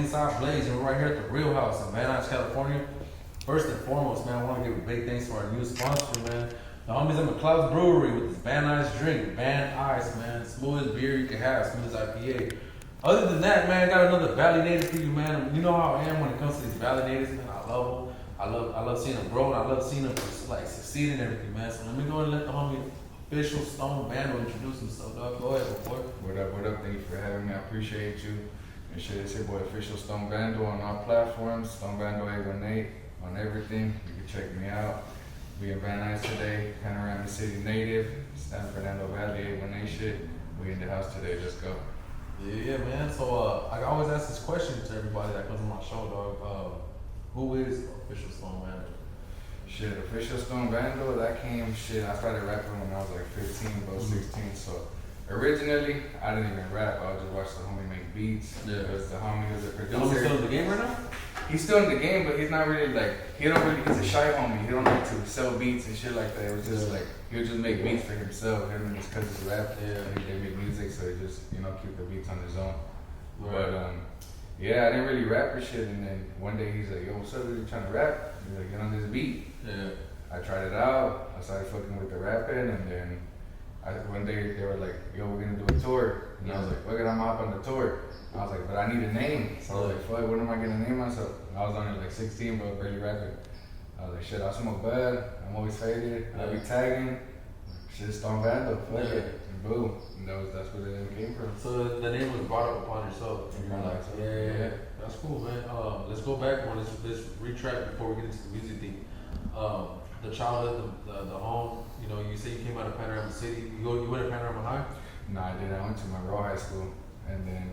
Inside Blaze, and we're right here at the Real House in Van Nuys, California. First and foremost, man, I want to give a big thanks to our new sponsor, man. The homies at McLeod's Brewery with this Van Nuys drink, Van Ice, man. Smoothest beer you can have, smoothest IPA. Other than that, man, I got another Valley native for you, man. You know how I am when it comes to these Valley natives, man. I love them. I love seeing them grow, and I love seeing them like succeed and everything, man. So let me go and let the homie official Stone Vandal introduce himself, dog. Go ahead, boy. What up? Thank you for having me. I appreciate you. And shit, it's your boy official Stone Vandal on all platforms. Stone Vandal 818 on everything. You can check me out. We in Van Nuys today. Panorama City native. San Fernando Valley 818 shit. We in the house today. Let's go. Yeah, man. So I always ask this question to everybody that comes on my show, dog. Who is official Stone Vandal? Shit, official Stone Vandal, that came, I started rapping when I was like 15, about 16, so originally, I didn't even rap, I would just watch the homie make beats, because the homie was a producer. The homie still in the game right now? He's still in the game, but he's not really he's a shy homie, he don't like to sell beats and shit like that, it was just he would just make beats for himself, him and his cousins rap, and they make music, so he just, keep the beats on his own. Right. But, yeah, I didn't really rap or shit, and then one day he's like, yo, what's up, are you trying to rap? He's like, get on this beat. Yeah. I tried it out, I started fucking with the rapping, and then one day they were like, yo, we're gonna do a tour. And I was like, fuck it, I'm hop on the tour. I was like, but I need a name. So I was like, fuck, what am I gonna name myself? And I was only like 16, but barely rapping. I was like, shit, I smoke bud, I'm always faded, I be tagging, shit, Stone Vandal, fuck it. And boom. And that's where the name came from. So the name was brought up upon yourself. And you're like, yeah. That's cool, man. Let's go back one. Let's retract before we get into the music thing. The childhood, the home. You say you came out of Panorama City. You went to Panorama High? No, I didn't. I went to Monroe High School, and then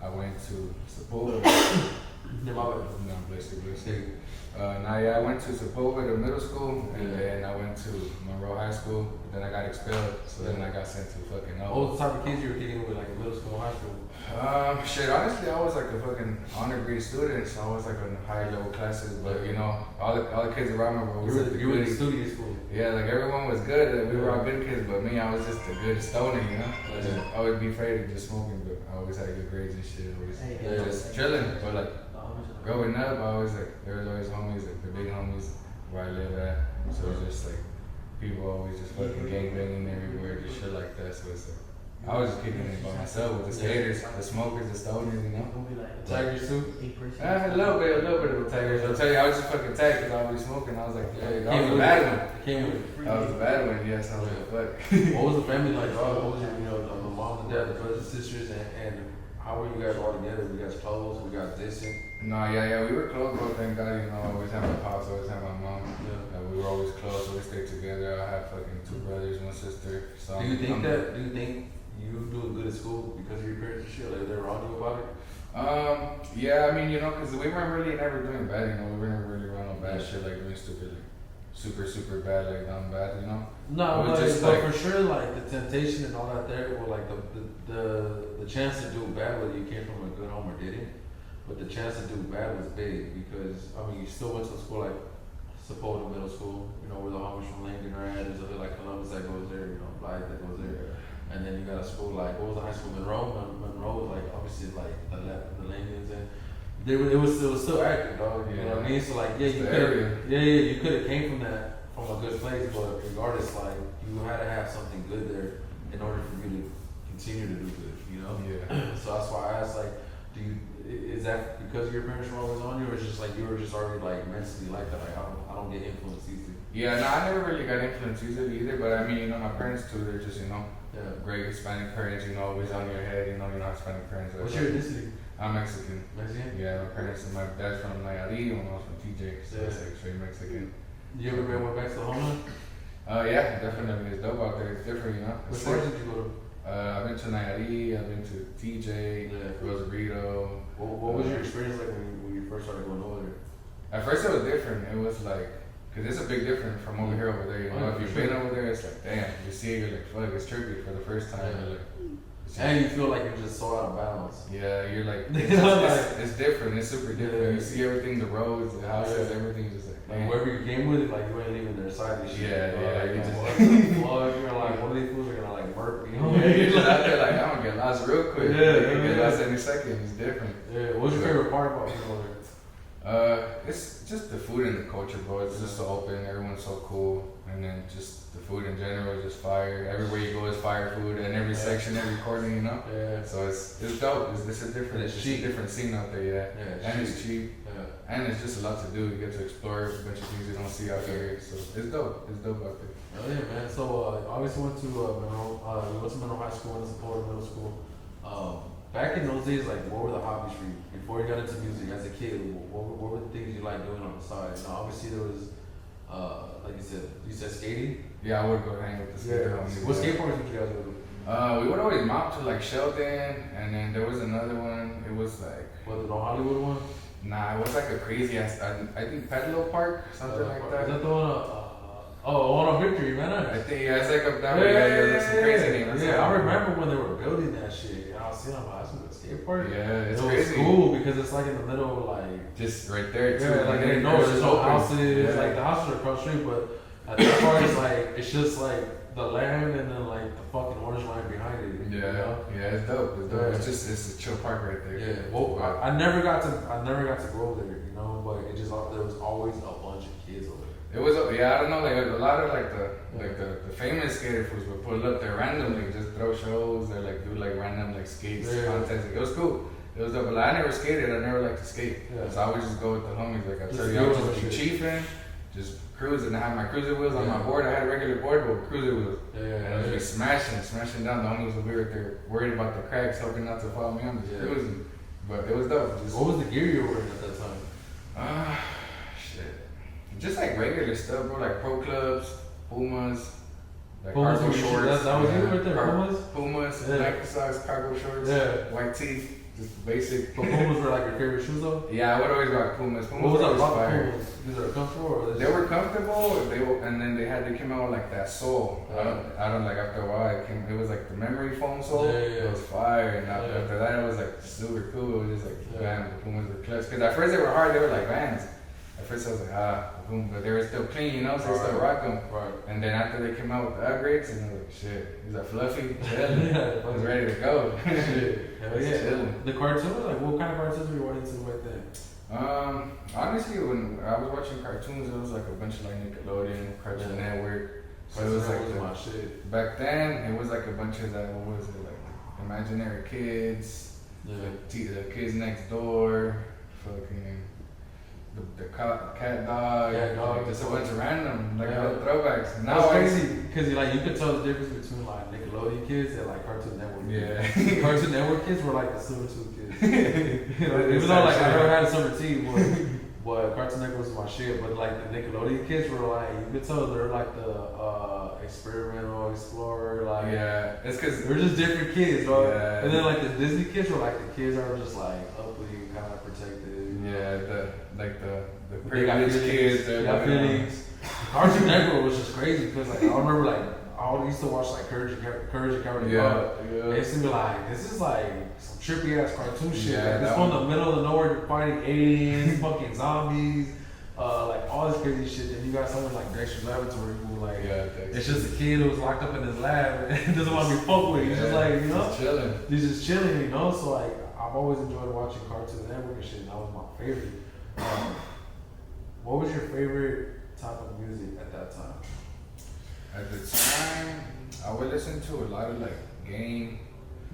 I went to Sepulveda. No, bless you. I went to Sepulveda Middle School, and then I went to Monroe High School. Then I got expelled, so then I got sent to fucking What was the type of kids you were kicking with, like in middle school, high school? Shit, honestly, I was like a fucking honor grade student, so I was like in higher level classes, but all the kids around me were always you were in the studio school. Yeah, like everyone was good, we were all good kids, but me, I was just a good stoner, I would be afraid of just smoking, but I always had good grades and shit, always just chilling, but like growing up, there was always homies, like the big homies where I live at, so it's just like, people always just fucking gangbanging everywhere, just shit like that, so it's like, I was just kicking it by myself with the skaters, the smokers, the stoners, Tigers too? A little bit of a tiger. I'll tell you, I was just fucking tagged because I was smoking. I was like, yeah, that was a bad one. That was a bad one, yes. I was like, fuck. What was the family like? What was the mom, the dad, the brothers and sisters, and how were you guys all together? Were you guys close? Were you guys distant? No, yeah, we were close, bro. Thank God, I always had my pops, always had my mom. We were always close, always stayed together. I had fucking 2 brothers, 1 sister. So do you think you doing good at school because of your parents and shit? Like they're on you about it? Yeah, I mean, because we weren't really never doing bad, we were never really around no bad shit, like doing stupid, like super bad, like dumb bad, No, but for sure, like the temptation and all that there, well, like the chance to do bad, whether you came from a good home or didn't, but the chance to do bad was big because, you still went to school like Sepulveda Middle School, where the homies from Lincoln are at, there's a bit like Columbus that goes there, Blythe that goes there. And then you got a school like, what was the high school? Monroe. Monroe was like obviously like the Lincolns, and it was still active, dog. You know what I mean? So like, you could have came from a good place, but regardless, like you had to have something good there in order for you to continue to do good. Yeah. So that's why I asked, like, is that because your parents were always on you, or is it just like you were just already like mentally like that? Like I don't get influenced easily. Yeah, no, I never really got influenced easily either. But I mean, my parents too. They're just great Hispanic parents. Always on your head. Hispanic parents. What's your ethnicity? I'm Mexican. Mexican? Yeah, my dad's from Nayarit, my mom's from TJ, so it's like straight Mexican. You ever went back to the homeland? Yeah, definitely. It's dope out there. It's different, Which parts did you go to? I've been to Nayarit, I've been to TJ, Rosarito. What was your experience like when you first started going over there? At first it was different. It was like, because it's a big difference from over here over there. If you've been over there, it's like, damn. You see it, you're like, fuck, it's trippy for the first time. You're like, and you feel like you're just so out of balance. Yeah, you're like, it's different. It's super different. You see everything, the roads, the houses, everything's just like, man. Wherever you came with it, like you ain't leaving their side of shit. Yeah. You're like, one of these fools are gonna like murk me. You're just out there like, I'm gonna get lost lost real quick. Yeah, You can get lost any second. It's different. Yeah. What's your favorite part about being over there? It's just the food and the culture, bro. It's just so open. Everyone's so cool, and then just the food in general is just fire. Everywhere you go is fire food, and every section, every corner, you know. Yeah. So it's dope. It's a different, It's it's cheap. a different scene out there, yeah. Yeah, And it's cheap, Yeah. and it's just a lot to do. You get to explore a bunch of things you don't see out there. So it's dope. It's dope out there. Oh yeah, man. So obviously went to Monroe. You went to Monroe High School, went to Florida Middle School. Back in those days, like, what were the hobbies for you before you got into music as a kid? What were the things you liked doing on the side? You know, obviously there was, like you said skating. Yeah, I would go hang with the skater homies. What skateboards did you guys go to? We would always mop to like Sheldon, and then there was another one. It was like, Was it the Hollywood one? nah, it was like a crazy ass. I think Pedalo Park, something like Is that. that the one? One on Victory, man. I think yeah, it's like up that way. Yeah, there's some crazy names. Yeah, I remember when they were building that shit. I was seeing on my skate park. Yeah, it's it was crazy. cool because it's like in the middle of like. Just right there too. Yeah, like they know there's no houses. Yeah. Like the houses are across the street, but at that part it's like it's just like the land and then like the fucking orange line behind it. Yeah, you know? yeah, it's dope. It's dope. Yeah. It's a chill park right there. Yeah. Well, I never got to go there, you know, but it just there was always a bunch of kids over there. It was, yeah, I don't know, like a lot of like the famous skater foods would pull up there randomly, just throw shows or like do like random like skates contests. It was cool. It was dope, but like, I never skated. I never liked to skate, so I would just go with the homies. Like I told you, I would just be chiefing, just cruising. I had my cruiser wheels on my board. I had a regular board, but cruiser wheels. And I would be smashing down. The homies would be right there, worried about the cracks, hoping not to follow me. I'm just cruising, but it was dope. What was the gear you were wearing at that time? Just like regular stuff, bro. Like pro clubs, Pumas, like Pumas cargo shorts. That was you right there. Pumas, Nike socks, cargo shorts, white tee, just basic. But Pumas were like your favorite shoes though? Yeah, I would always rock Pumas. What was that about fire. Pumas? These are comfortable or they were comfortable. And then they came out with like that sole. I don't like after a while it was like the memory foam sole. It was fire, and after that it was like super cool. It was just like bam, the Pumas were clutch. Because at first they were hard. They were like Vans. At first I was like, but they were still clean, you know, so I still rock them. Right. And then after they came out with the upgrades, and I was like, shit, these are fluffy, chilling. I was ready to go. Shit. Hell yeah. Chilling. The cartoons, like what kind of cartoons were you watching right then? Honestly, when I was watching cartoons, it was like a bunch of like Nickelodeon, Cartoon Network. So it was like my shit. Back then, it was like a bunch of that, what was it, like Imaginary Kids, the Kids Next Door, fucking... The cat dog, just a bunch of random like throwbacks. Now it's crazy because you could tell the difference between like Nickelodeon kids and like Cartoon Network kids. Yeah, Cartoon Network kids were like the Silver Tooth kids. Even though like I never had a Silver Teeth, but Cartoon Network was my shit. But like the Nickelodeon kids were like you could tell they're like the experimental explorer. Like it's because they're just different kids, bro. Yeah. And then like the Disney kids were like the kids that were just like uppity, kind of protected. Yeah, the privileged kids. They got feelings. Cartoon Network was just crazy because like I remember like I used to watch like Courage and Cowardly Dog. They used to be like, this is like some trippy ass cartoon shit. Yeah, Like, it's from the middle of the nowhere, you're fighting aliens, fucking zombies, like all this crazy shit. Then you got something like Dexter's Laboratory who like it's just a kid who was locked up in his lab and doesn't want to be fucked with. He's just like, you know, just chilling. He's just chilling, you know. So like I've always enjoyed watching Cartoon Network and shit, and that was my favorite. What was your favorite type of music at that time? At the time, I would listen to a lot of like Game.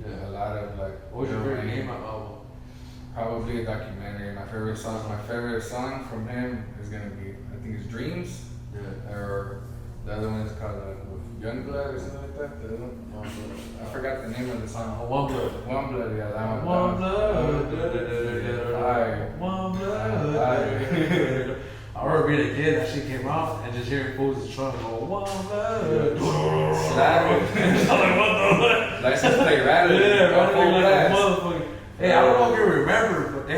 A lot of like. What was your favorite Game album? Probably a documentary. My favorite song from him is gonna be, I think it's Dreams. Or the other one is called Youngblood or something like that. The other one. I forgot the name of the song. One Blood. One Blood, yeah, that one. One Blood. Fire. One Blood. I remember being a kid, that shit came out, and just hearing fools in trunk go, One Blood. Slapping. I was like, what the? License plate rattling. Like motherfucker. Hey, I don't know if you remember, but I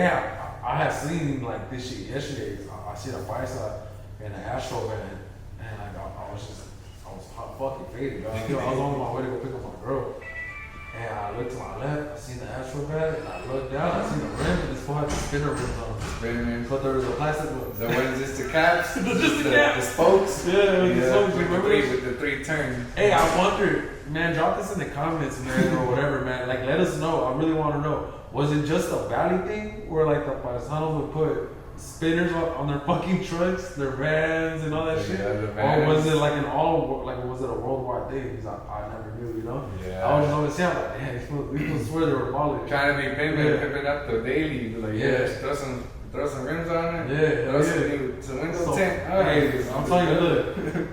had seen like this shit yesterday. I seen a bicycle in an Astro van, and like I was fucking faded, dog. I was on my way to go pick up my girl, and I looked to my left, I seen the Astro van, and I looked down, I seen the rim, and this fool had the spinner rims on. Spinners. But there was a plastic one. The ones just the caps, Just the caps. the spokes. Yeah, the spokes, remember with the three turns. Hey, I wonder, man, drop this in the comments, man, or whatever, man. Like, let us know. I really want to know. Was it just a valley thing where, like, the paisanos would put spinners on their fucking trucks, their vans, and all that shit? The Or vans. was it like was it a worldwide thing? Because I never knew, you know? Yeah. I always always sound like, damn, these people swear they were balling. Trying to be pimping up the daily. Like, throw some rims on it. Yeah, Throw some window tint. Hey, I'm telling you, look,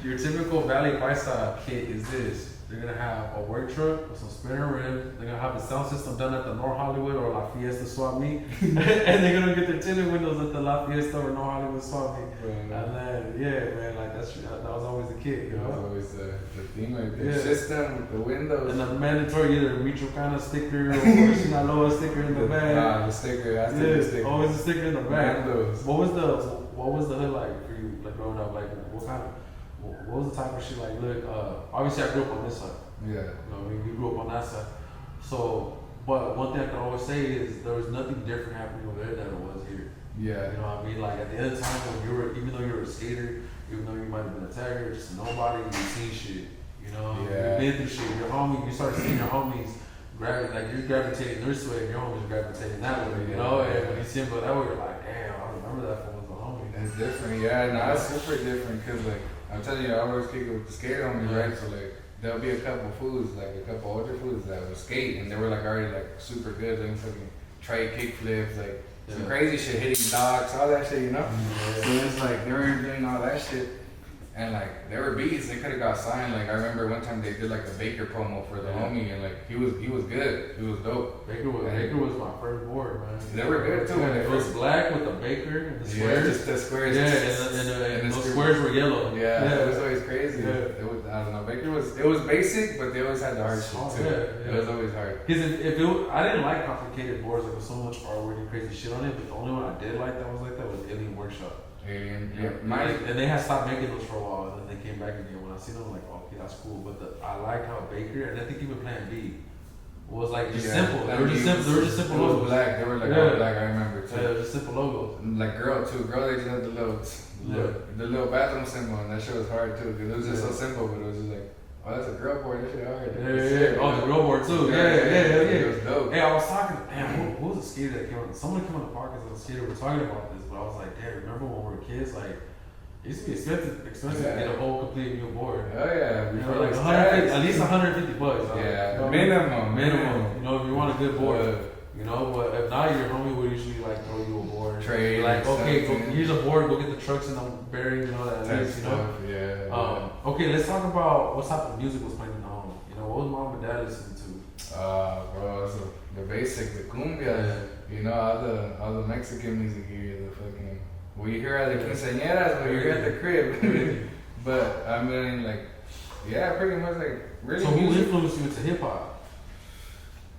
your typical Valley Paisa kit is this. They're gonna have a work truck with some spinner rims. They're gonna have the sound system done at the North Hollywood or La Fiesta swap meet, and they're gonna get their tinted windows at the La Fiesta or North Hollywood swap meet. And then, yeah, man, like that was always the kit, you That was know. always the thing right there. System with the windows. And the mandatory either Michoacana sticker or Sinaloa sticker in the back. Nah, the sticker. That's the sticker. Always a sticker in the back. Windows. What was the hood like for you, like growing up? Like, what was the type of shit like? Look, obviously I grew up on this side. Yeah. You know, I mean, you grew up on that side. So, but one thing I can always say is there was nothing different happening over there than it was here. Yeah. You know what I mean? Like at the end of the time when even though you were a skater, even though you might have been a tagger, just nobody, you seen shit. You know, Yeah. you've been through shit. Your homie, you start seeing your homies you're gravitating this way, and your homies gravitating that way. You know, and when you see them go that way, you're like, damn, I remember that from a homie. It's different, yeah. No, it's super different because, like, I'm telling you, I always kick it with the skater on me, right? So, like, there'll be a couple fools, like a couple older fools that would skate, and they were like already like super good, like fucking trade kick flips, like some crazy shit, hitting docks, all that shit, you know. So it's like they were doing all that shit, and like they were beats. They could have got signed. Like I remember one time they did like a Baker promo for the homie, and like he was good, he was dope. Baker was my first board, man. They were good too. It was black with the Baker and the squares. Yeah, just the squares. Yeah, and those squares were yellow. Yeah, it was always crazy. Yeah. It was, I don't know. Baker it was basic, but they always had the hard shit too. It was always hard. Because I didn't like complicated boards like with so much artwork and crazy shit on it. But the only one I did like that was like that was Alien Workshop. Alien, yeah. And they had stopped making those for a while, and then they came back again. When I seen them, I'm like, okay, that's cool. But I liked how Baker, and I think even Plan B was like just simple. They were just simple logos. logos. Black. They were like all black. I remember too. Yeah, they were just simple logos. Like Girl too. Girl, they just had the little bathroom symbol, and that shit was hard too. Cause it was just so simple, but it was just like, oh, that's a girl board. That shit hard. Yeah. Oh, the girl board too. Yeah. It was dope. Hey, I was talking. Damn, who was a skater that came on? Someone came on the podcast as a skater. We're talking about this, but I was like, damn, remember when we were kids? Like, it used to be expensive to get a whole complete new board. Oh yeah, before like 150, at least $150. Yeah, you know, minimum. You know, if you want a good board. You know, but if not, your homie would usually like throw you a board. Trade. Like, okay, here's a board. Go get the trucks and the bearings and all that. At least, you know. Yeah. Okay, let's talk about what type of music was playing in the home. You know, what was mom and dad listening to? Bro, it's the basic, the cumbia. Yeah. You know, all the Mexican music here, the fucking. We hear at the quinceañeras, but you hear at the crib. But I mean, like, yeah, pretty much like really. So who influenced you into hip hop?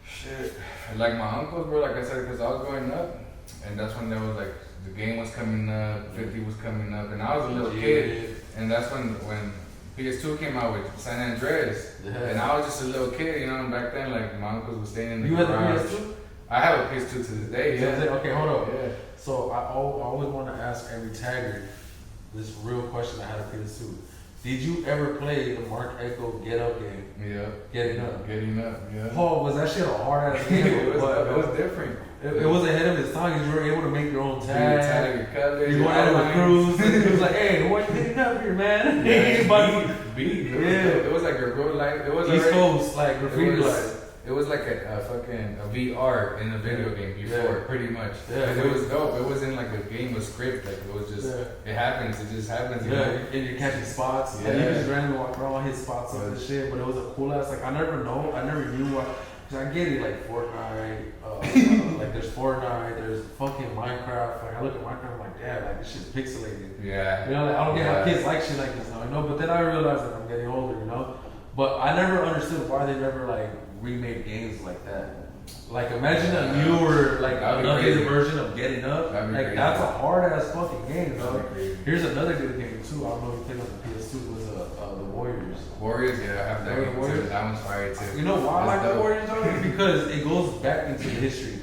Shit, like my uncles, bro. Like I said, because I was growing up, and that's when there was like the game was coming up, 50 was coming up, and I was a little kid, and that's when PS2 came out with San Andreas, and I was just a little kid, you know. And back then, like my uncles were staying in the garage. You had the PS2? I have a PS2 to this day. Yeah. Okay, hold up. Yeah. So I always want to ask every tagger this real question I had a PS2. Did you ever play the Mark Echo Get Up game? Yeah. Getting Up. Yeah. Paul, was that shit a hard ass game? It was different. It was ahead of its time because you were able to make your own tag. Your colors. You went out with crews. It was like, hey, what you getting up here, man? Beat. Yeah. It was like a real life. It was East Coast, like graffiti life. It was like a fucking VR in a video game before, pretty much. Yeah. It was dope. It wasn't like a game with script. Like it was just, it happens. It just happens. You know? And you're catching spots. Yeah. And you just randomly walk around, hit spots up and shit. But it was a cool ass. Like I never knew what. Cause I get it, like Fortnite. Like there's Fortnite. There's fucking Minecraft. Like I look at Minecraft, I'm like, damn, like this shit's pixelated. Yeah. You know, like I don't get how kids like shit like this now. You know, but then I realized that I'm getting older. You know, but I never understood why they never like remade games like that. Like imagine a newer, like another version of Getting Up. Like that's a hard ass fucking game, bro. Here's another good game too. I don't know if you played on the PS2. Was the Warriors. Warriors, yeah, I have that game too. That one's fire too. You know why I like the Warriors though? Because it goes back into the history.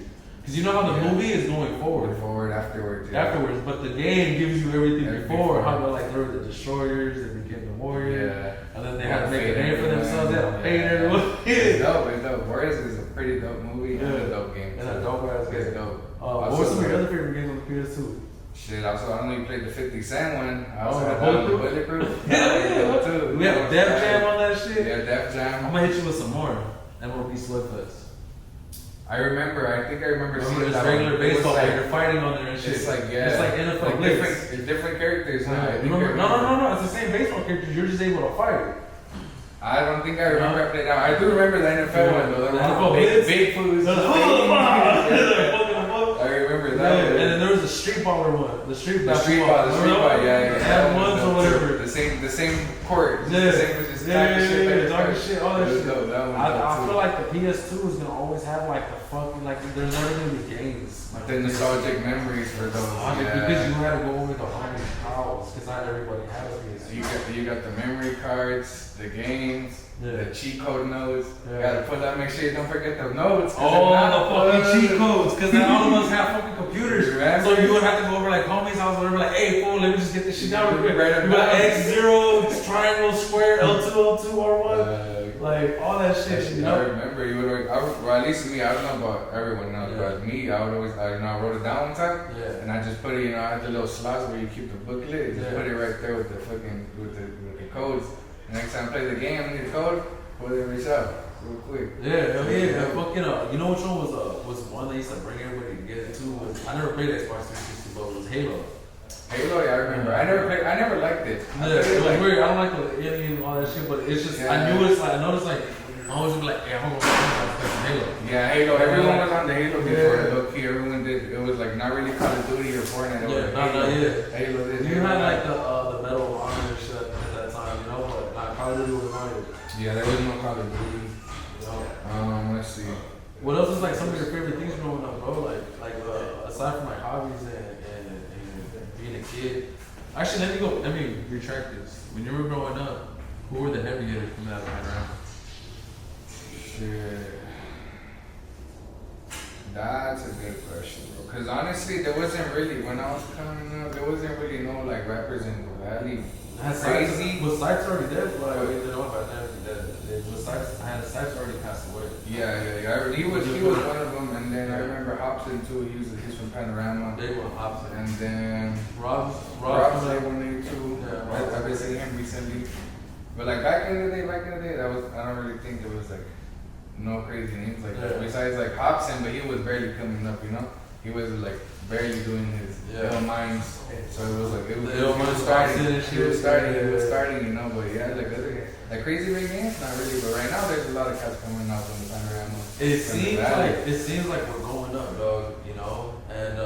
Because you know how the movie is going forward. Afterwards. Yeah. Afterwards, but the game gives you everything before. How they're like, they were the destroyers, they became the warriors. Yeah. And then they had to make a name for themselves, they had to pay everyone. It's dope. Warriors is a pretty dope movie and a dope game. And a dope ass game. It's dope. What were some of your other favorite games on the PS2? Shit, also, I don't even play the 50 Cent one. I also Oh, had that on the Bulletproof. Yeah, too. We have Def Jam on that shit? Yeah, Def Jam. I'm gonna hit you with some more. MLB Slugfest. I think I remember seeing It's that regular one. It was baseball, like, they're fighting on there and shit. it's like, yeah. It's like NFL Blitz. different characters. Huh? I think I Remember? remember. No, it's the same baseball characters, you're just able to fight. I don't think I remember I played that. I do remember the NFL one though. The NFL Blitz. Big foods. I remember that one. And then there was the street baller one. The street ball, yeah. That ones or whatever. The same court. Yeah. The same, just talking shit, all that shit. That one I feel like the PS2 is gonna always have like the fucking, like there's never gonna be games. Like the nostalgic memories for those. Because you had to go over the homies' house, because not everybody has PS2. You got the memory cards, the games, the cheat code notes. Yeah. You gotta put that. Make sure you don't forget the notes. Oh, the fucking cheat codes, because all of us have fucking computers. Remember? So you would have to go over like homies' house, or like, hey fool, let me just get this shit down real quick. Right, You got X0, triangle, square, L2, L2, R1, like all that shit. You know? I remember you would always, well, at least me, I don't know about everyone else, but me, I would always, I wrote it down one time, and I just put it, I had the little slots where you keep the booklet, just put it right there with the fucking, with the codes. Next time I play the game, I need a code, put it right up, real quick. Yeah. Fucking you know which one was one that used to bring everybody together too? I never played Xbox 360, but it was Halo. Halo, yeah, I remember. I never liked it. Yeah, it was weird. I don't like the alien and all that shit, but it's just I noticed like I always be like, hey, I'm gonna play Halo. Yeah, Halo. Everyone was on the Halo before. Low key, everyone did. It was like not really Call of Duty or Fortnite. Halo did. You had like the Medal of Honor and shit at that time, you know, but not Call of Duty was not it. Yeah, there was no Call of Duty. You know? Let's see. What else is like some of your favorite things growing up, bro? Like aside from like hobbies and being a kid. Actually, let me retract this. When you were growing up, who were the heavy hitters coming out of Panorama? Shit. That's a good question, bro. Cause honestly, there wasn't really, when I was coming up, there wasn't really no like rappers in the valley. Crazy. Was Sykes already dead? Well, I didn't know about that. Was Sykes already passed away? Yeah. He was one of them, and then I remember Hobson too. He's from Panorama. They were Hobson. And then Rob's there one day too. Yeah, I've been seeing him recently. But like back in the day, that was, I don't really think there was like no crazy names like that. Besides like Hobson, but he was barely coming up, you know. He was like barely doing his Ill Minds, so it was like he was starting, you know. But yeah, like crazy big names, not really. But right now, there's a lot of cats coming out from the Panorama. It seems like we're going up, dog. You know, and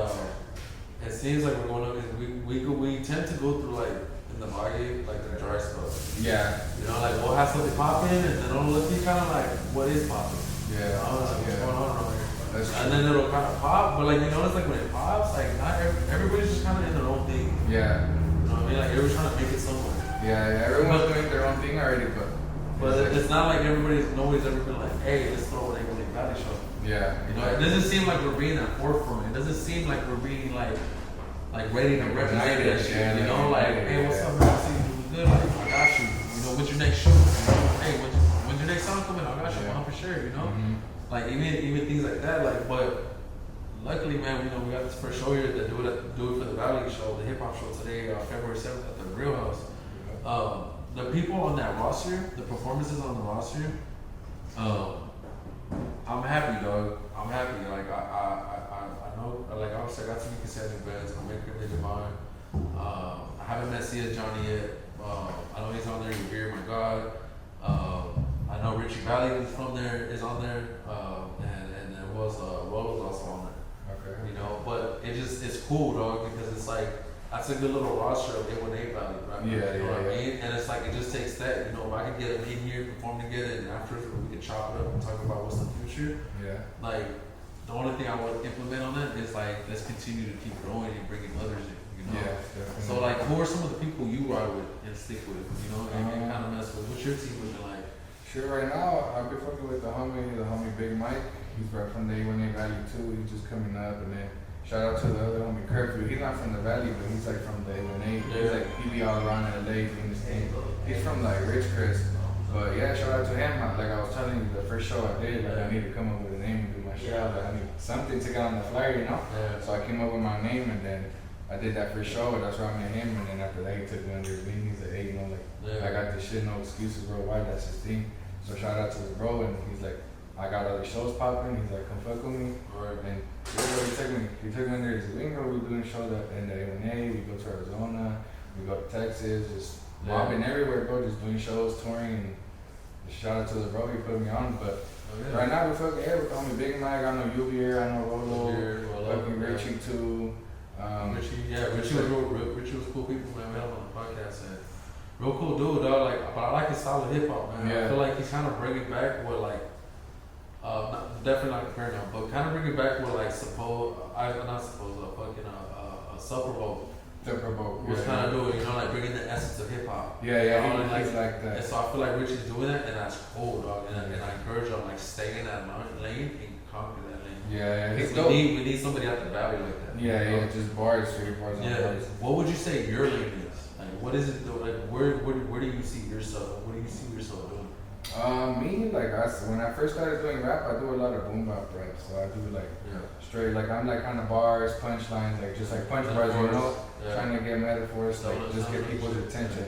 it seems like we're going up because we tend to go through like in the market like the dry stuff. Yeah. You know, like we'll have something popping, and then it'll look kind of like what is popping. Yeah. What's going on around here? And then it'll kind of pop, but like you notice like when it pops, like not everybody's just kind of in their own thing. Yeah. You know what I mean? Like everybody's trying to make it somewhere. Yeah. Everyone's doing their own thing already, but it's not like nobody's ever been like, hey, let's throw an English Valley show. Yeah. You know, it doesn't seem like we're being at forefront. It doesn't seem like we're being like ready to represent that shit. Yeah, you know, like, hey, what's up, man? I see you doing good. Like, I got you. You know, what's your next show? You know, hey, when's your next song coming? I got you, 100%. You know, like even things like that. Like, but luckily, man, we got this first show here to do it for the Valley show, the hip hop show today, February 7th at the Real House. The people on that roster, the performances on the roster, I'm happy, dog. I'm happy. Like I know, like obviously I got to meet Cassandra Benz. I'm making a divine. I haven't met Sia Johnny yet. I know he's on there. You're here, my God. I know Richie Valley is on there, and there was also on there. Okay. You know, but it's cool, dog, because it's like that's a good little roster of A1A Valley, right? Yeah, you know what I mean? And it's like it just takes that, you know, if I could get them in here, perform together, and afterwards we could chop it up and talk about what's the future. Yeah. Like the only thing I would implement on that is like let's continue to keep growing and bringing others in. You know? Yeah, definitely. So like, who are some of the people you ride with and stick with? You know, and kind of mess with. What's your team looking like? Sure. Right now, I've been fucking with the homie Big Mike. He's right from the A1A Valley too. He's just coming up, and then shout out to the other homie Curfew. He's not from the Valley, but he's like from the A1A. He's like he be all around LA doing this thing. He's from like Ridgecrest. But yeah, shout out to him. Like I was telling you, the first show I did, like I need to come up with a name and do my shit. Like I need something to get on the flyer, you know. So I came up with my name, and then I did that first show. That's where I met him, and then after that, he took me under his wing. He's like, hey, you know, like I got this shit, no excuses, bro. Why? That's his thing. So shout out to his bro, and he's like, I got other shows popping. He's like, come fuck with me. And he took me under his wing. We're doing shows in the A1A. We go to Arizona. We go to Texas. Just mobbing everywhere, bro. Just doing shows, touring. And shout out to the bro. He put me on. But right now, we fucking we call me Big Mike. I know you here. I know Rolo. Fucking Richie too. Richie was cool people, man. We had him on the podcast, and real cool dude, dog. Like, but I like his style of hip hop, man. I feel like he's kind of bringing back what, like, definitely not comparing now, but kind of bringing back what, like, Super Bowl. Was kind of doing, you know, like bringing the essence of hip hop. He's like that. And so I feel like Richie's doing that, and that's cool, dog. And I encourage him, like, stay in that lane and conquer that lane. Yeah, he's dope. We need somebody at the valley like that. Yeah, just bars, straight bars. Bars. What would you say your lane is? Like, what is it? Like, where do you see yourself? What do you see yourself doing? Me, like, when I first started doing rap, I do a lot of boom bap rap. So I do like straight, like I'm like kind of bars, punchlines, like just like punch bars, you know, trying to get metaphors, like just get people's attention.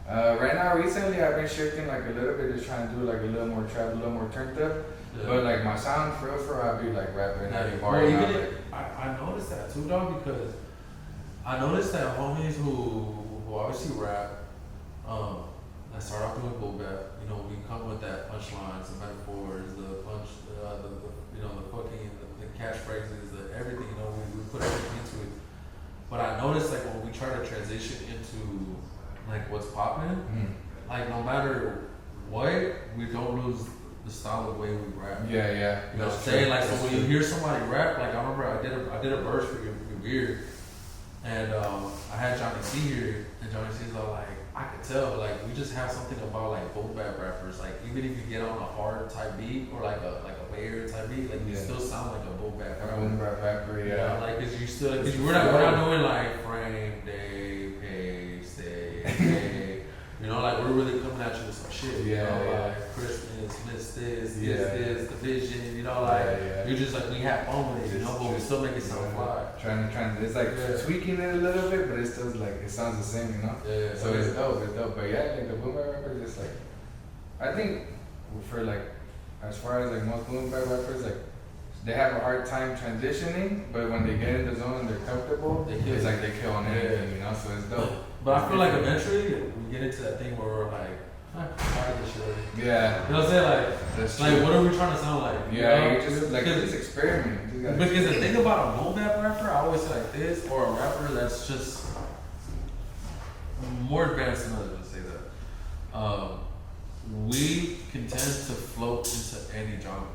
Right now, recently, I've been shifting like a little bit, just trying to do like a little more trap, a little more turned up. But like my sound, for real, I'll be like rapping, I noticed that too, dog, because I noticed that homies who obviously rap, I start off doing bull bap. You know, we come with that punchlines, the metaphors, the you know, the fucking the catchphrases, the everything. You know, we put everything into it. But I noticed, like, when we try to transition into like what's popping, like no matter what, we don't lose the style of the way we rap. You know what I'm saying? Like, so when you hear somebody rap, like I remember I did a verse for your beard, and I had Johnny C here, and Johnny C's all like, I could tell, like, we just have something about like boom bap rappers. Like, even if you get on a hard type beat or like a Bay Area type beat, like you still sound like a boom bap rapper. Boom bap rapper, Like, cause you still, cause we're not doing like frame, day, pay, stay, you know, like we're really coming at you with some shit. You know, like Christmas, miss this, the vision. You know, like you're just like, we have fun with it, you know, but we still make it sound fly. Trying to, it's like tweaking it a little bit, but it still like it sounds the same, you know. So it's dope. But like the boom bap rappers, it's like, I think for like, as far as like most boom bap rappers, like they have a hard time transitioning, but when they get in the zone and they're comfortable, it's like they kill on anything, you know. So it's dope. But I feel like eventually we get into that thing where we're like, tired of this shit. You know what I'm saying? Like, what are we trying to sound like? You know? Just experiment. Because the thing about a boom bap rapper, I always say like this, or a rapper that's just more advanced than others, say that. We can tend to float into any genre.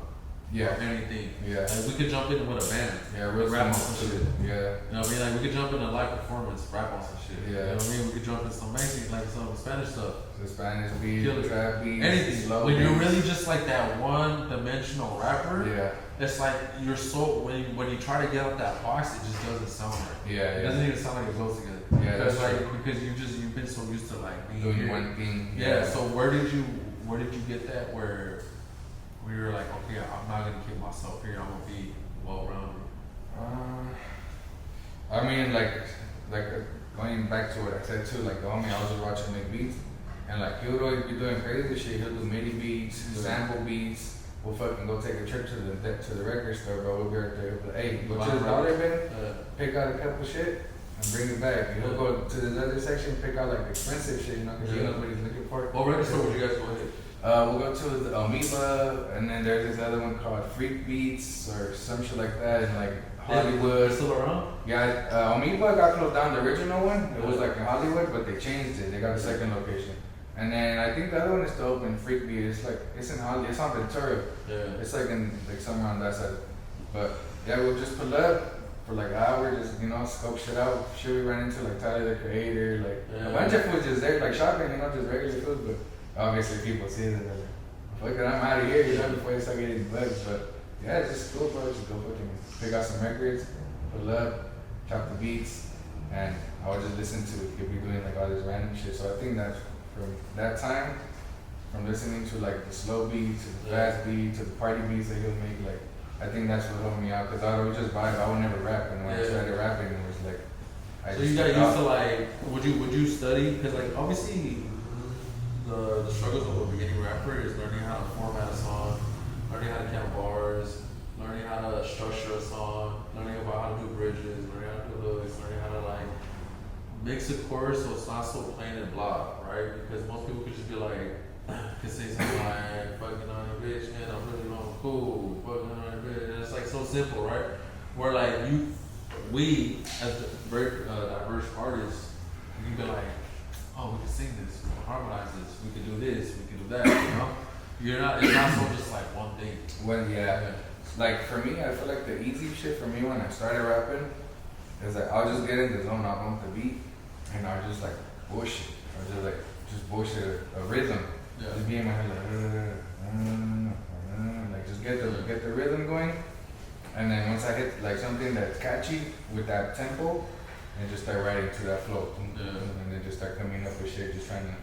Anything. Like, we could jump in with a band. Real rap on some shit. You know what I mean? Like, we could jump in a live performance, rap on some shit. You know what I mean? We could jump in some Mexican, like some Spanish stuff. The Spanish beat, trap beat, anything. When you're really just like that one-dimensional rapper, it's like you're so, when you try to get out that box, it just doesn't sound right. It doesn't even sound like it goes together. That's like, because you've been so used to like being doing one thing. So where did you get that where you were like, okay, I'm not gonna keep myself here, I'm gonna be well-rounded? I mean, like going back to what I said too, like the homie I was just watching make beats, and like he would always be doing crazy shit. He'll do MIDI beats, sample beats. We'll fucking go take a trip to the record store, bro. We'll be right there. But hey, go to the dollar bin, pick out a couple shit, and bring it back. He'll go to the other section, pick out like expensive shit, you know, because he knows what he's looking for. What record store would you guys go hit? We'll go to the Amoeba, and then there's this other one called Freak Beats or some shit like that, and like Hollywood. Still around? Yeah, Amoeba got closed down. The original one, it was like in Hollywood, but they changed it. They got a second location, and then I think the other one is still open. Freak Beat, it's in Hollywood. It's on Ventura. It's like in like somewhere on that side. But yeah, we'll just pull up for like an hour, just scope shit out. Shit we ran into like Tyler the Creator, like a bunch of food just there, like shopping, just regular food, but. Obviously, people see it and they're like, fuck it, I'm out of here, before they start getting bugs. But yeah, it's just cool, bro. Just go fucking pick out some records, pull up, chop the beats, and I would just listen to it. He'll be doing like all this random shit. So I think that from that time, from listening to like the slow beats, to the fast beats, to the party beats that he'll make, like I think that's what helped me out. Cause I would just vibe. I would never rap, and when I started rapping, it was like. So you got used to like, would you study? Because like obviously the struggles of a beginning rapper is learning how to format a song, learning how to count bars, learning how to structure a song, learning about how to do bridges, learning how to do hooks, learning how to like mix a chorus so it's not so plain and blah, right? Because most people could just be like, could say something like, fucking on a bitch, man, I'm really on cool, fucking on a bitch, and it's like so simple, right? Where like we as very diverse artists, you can be like, oh, we can sing this, we can harmonize this, we can do this, we can do that, you know? It's not so just like one thing. Well, yeah. Like for me, I feel like the easy shit for me when I started rapping is like I'll just get in the zone, I'll bump the beat, and I'll just like bullshit, or just bullshit a rhythm. Yeah. Just be in my head like just get the rhythm going. And then once I hit like something that's catchy with that tempo, and just start writing to that flow, and then just start coming up with shit, just trying to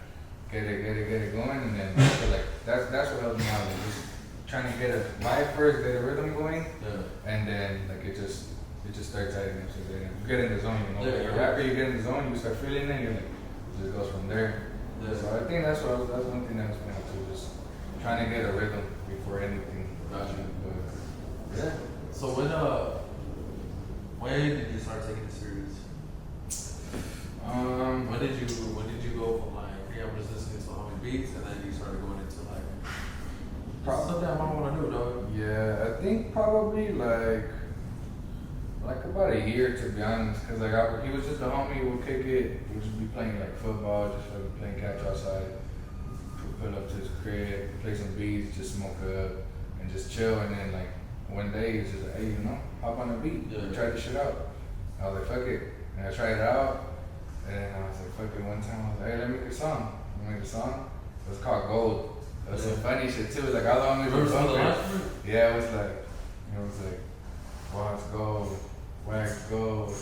get it going, and then like that's what helped me out, like just trying to get a vibe first, get a rhythm going, and then like it just starts adding up. So then you get in the zone, you know. Like a rapper, you get in the zone, you start feeling it, and like it just goes from there. Yeah. So I think that's one thing that was going to just trying to get a rhythm before anything. Gotcha. But, yeah. So when did you start taking it serious? When did you go from like, hey, I'm just listening to how many beats, and then you started going into like something I might want to do, dog? Yeah, I think probably like about a year, to be honest, cause like he was just a homie. We'll kick it. We'll just be playing like football, just like playing catch outside. Pull up to his crib, play some beats, just smoke up, and just chill, and then like. One day he was just like, hey, you know, hop on the beat, try this shit out. I was like, fuck it. And I tried it out, and I was like, fuck it. One time I was like, hey, let me make a song. I made a song. It was called Gold. It was some funny shit too. It was like all the homies were bumping. Yeah, it was like, watch gold, wax gold,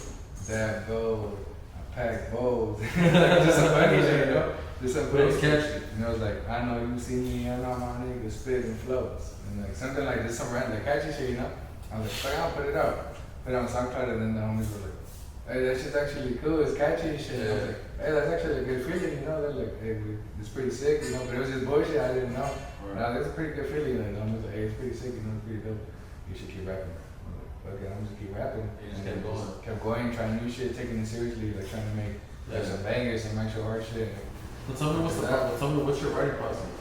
dab gold, I pack gold. Like just some funny shit, you know? Just some funny shit. And it was like, I know you see me, I know my niggas spitting flows. And like something like this, some random like catchy shit, you know? I was like, fuck, I'll put it out. Put it on SoundCloud, and then the homies were like, hey, that shit's actually cool, it's catchy and shit. I was like, hey, that's actually a good feeling, you know? They're like, hey, it's pretty sick, you know? But it was just bullshit, I didn't know. Right. Now, it's a pretty good feeling, like, the homies like, hey, it's pretty sick, you know, it's pretty dope. You should keep rapping. I'm like, okay, I'm just keep rapping. You just kept going. Kept going, trying new shit, taking it seriously, like trying to make like some bangers, some actual hard shit. So tell me what's your writing process?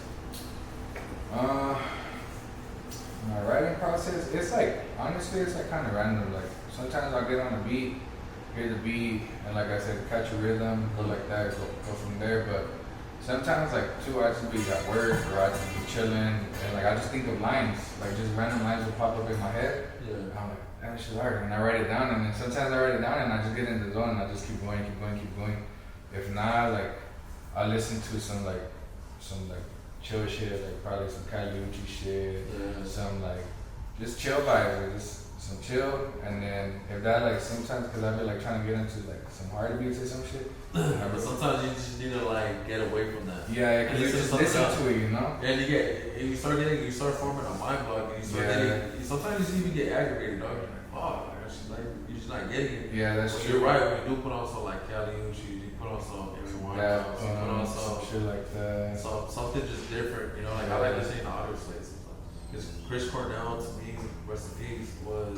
My writing process, it's like, honestly, it's like kind of random. Like, sometimes I'll get on a beat, hear the beat, and like I said, catch a rhythm, go like that, go from there. But sometimes, like, too, I just be at work, or I just be chilling, and like, I just think of lines, like, just random lines will pop up in my head. Yeah. And I'm like, that shit's hard. And I write it down, and then sometimes I write it down, and I just get in the zone, and I just keep going. If not, like, I listen to some chill shit, like probably some Cali Uchi shit, some like just chill vibes, like just some chill, and then if that like sometimes, cause I've been like trying to get into like some hard beats or some shit. But sometimes you just need to like get away from that. Yeah, cause you just listen to it, you know. And you start forming a mind block, and you sometimes you even get aggravated, dog. You're like, oh, you're just not getting it. Yeah, that's true. You're right. When you do put on some like Cali Uchi, you put on some everyone. Yeah, put on some shit like that. So something just different, you know. Like I like to say in the audio slate sometimes. Because Chris Cornell, to me, rest in peace, was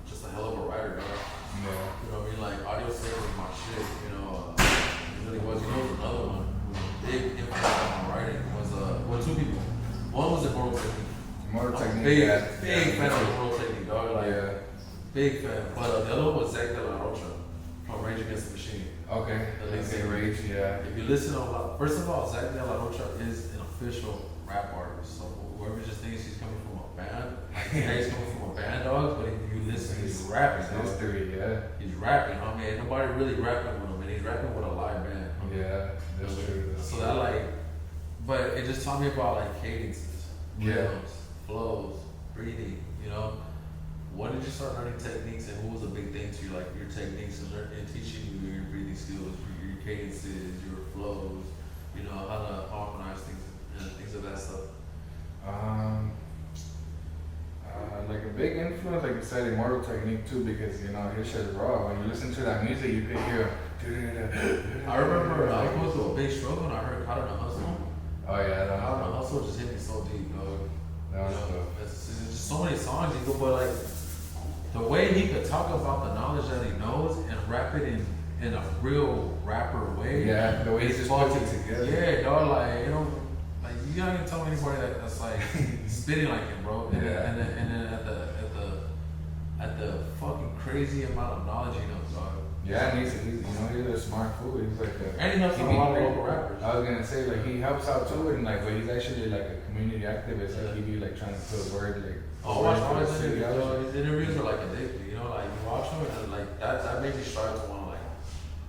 just a hell of a writer, dog. Yeah. You know what I mean? Like audio slate was my shit. You know, it really was. You know, another one big impact on my writing was two people. One was Immortal Technique. Immortal Technique. Big fan of Immortal Technique, dog. Like, big fan. But the other one was Zach De La Rocha from Rage Against the Machine. Okay. Rage, yeah. If you listen a lot, first of all, Zach De La Rocha is an official rap artist. So whoever just thinks he's coming from a band, he's coming from a band, dog. But if you listen, he's rapping. History, yeah. He's rapping. I mean, nobody really rapping with him, and he's rapping with a live band. Yeah, that's true. So that but it just taught me about like cadences, rhythms, flows, breathing, you know. When did you start learning techniques, and what was a big thing to you, like your techniques and teaching you your breathing skills, your cadences, your flows, you know, how to harmonize things and things of that stuff? Like a big influence, like you said, immortal technique too, because you know his shit's raw. When you listen to that music, you can hear. I remember I was going through a big struggle and I heard Caught in the Hustle. Oh yeah, Caught in the Hustle just hit me so deep, dog. That was dope. It's just so many songs you go, but like the way he could talk about the knowledge that he knows and rap it in a real rapper way. Yeah, the way he just puts it together. Yeah, dog, like, you know, like you can't even tell anybody that's like spitting like him, bro. And Yeah. then at the fucking crazy amount of knowledge he knows, dog. Yeah, and he's a smart fool. He's like and he helps a lot of local rappers. I was gonna say, like, he helps out too, and like, but he's actually like a community activist. Like, he be like trying to put word like. Watch all his interviews. His interviews are like addictive, you know, like you watch them and like that made me strive to want to like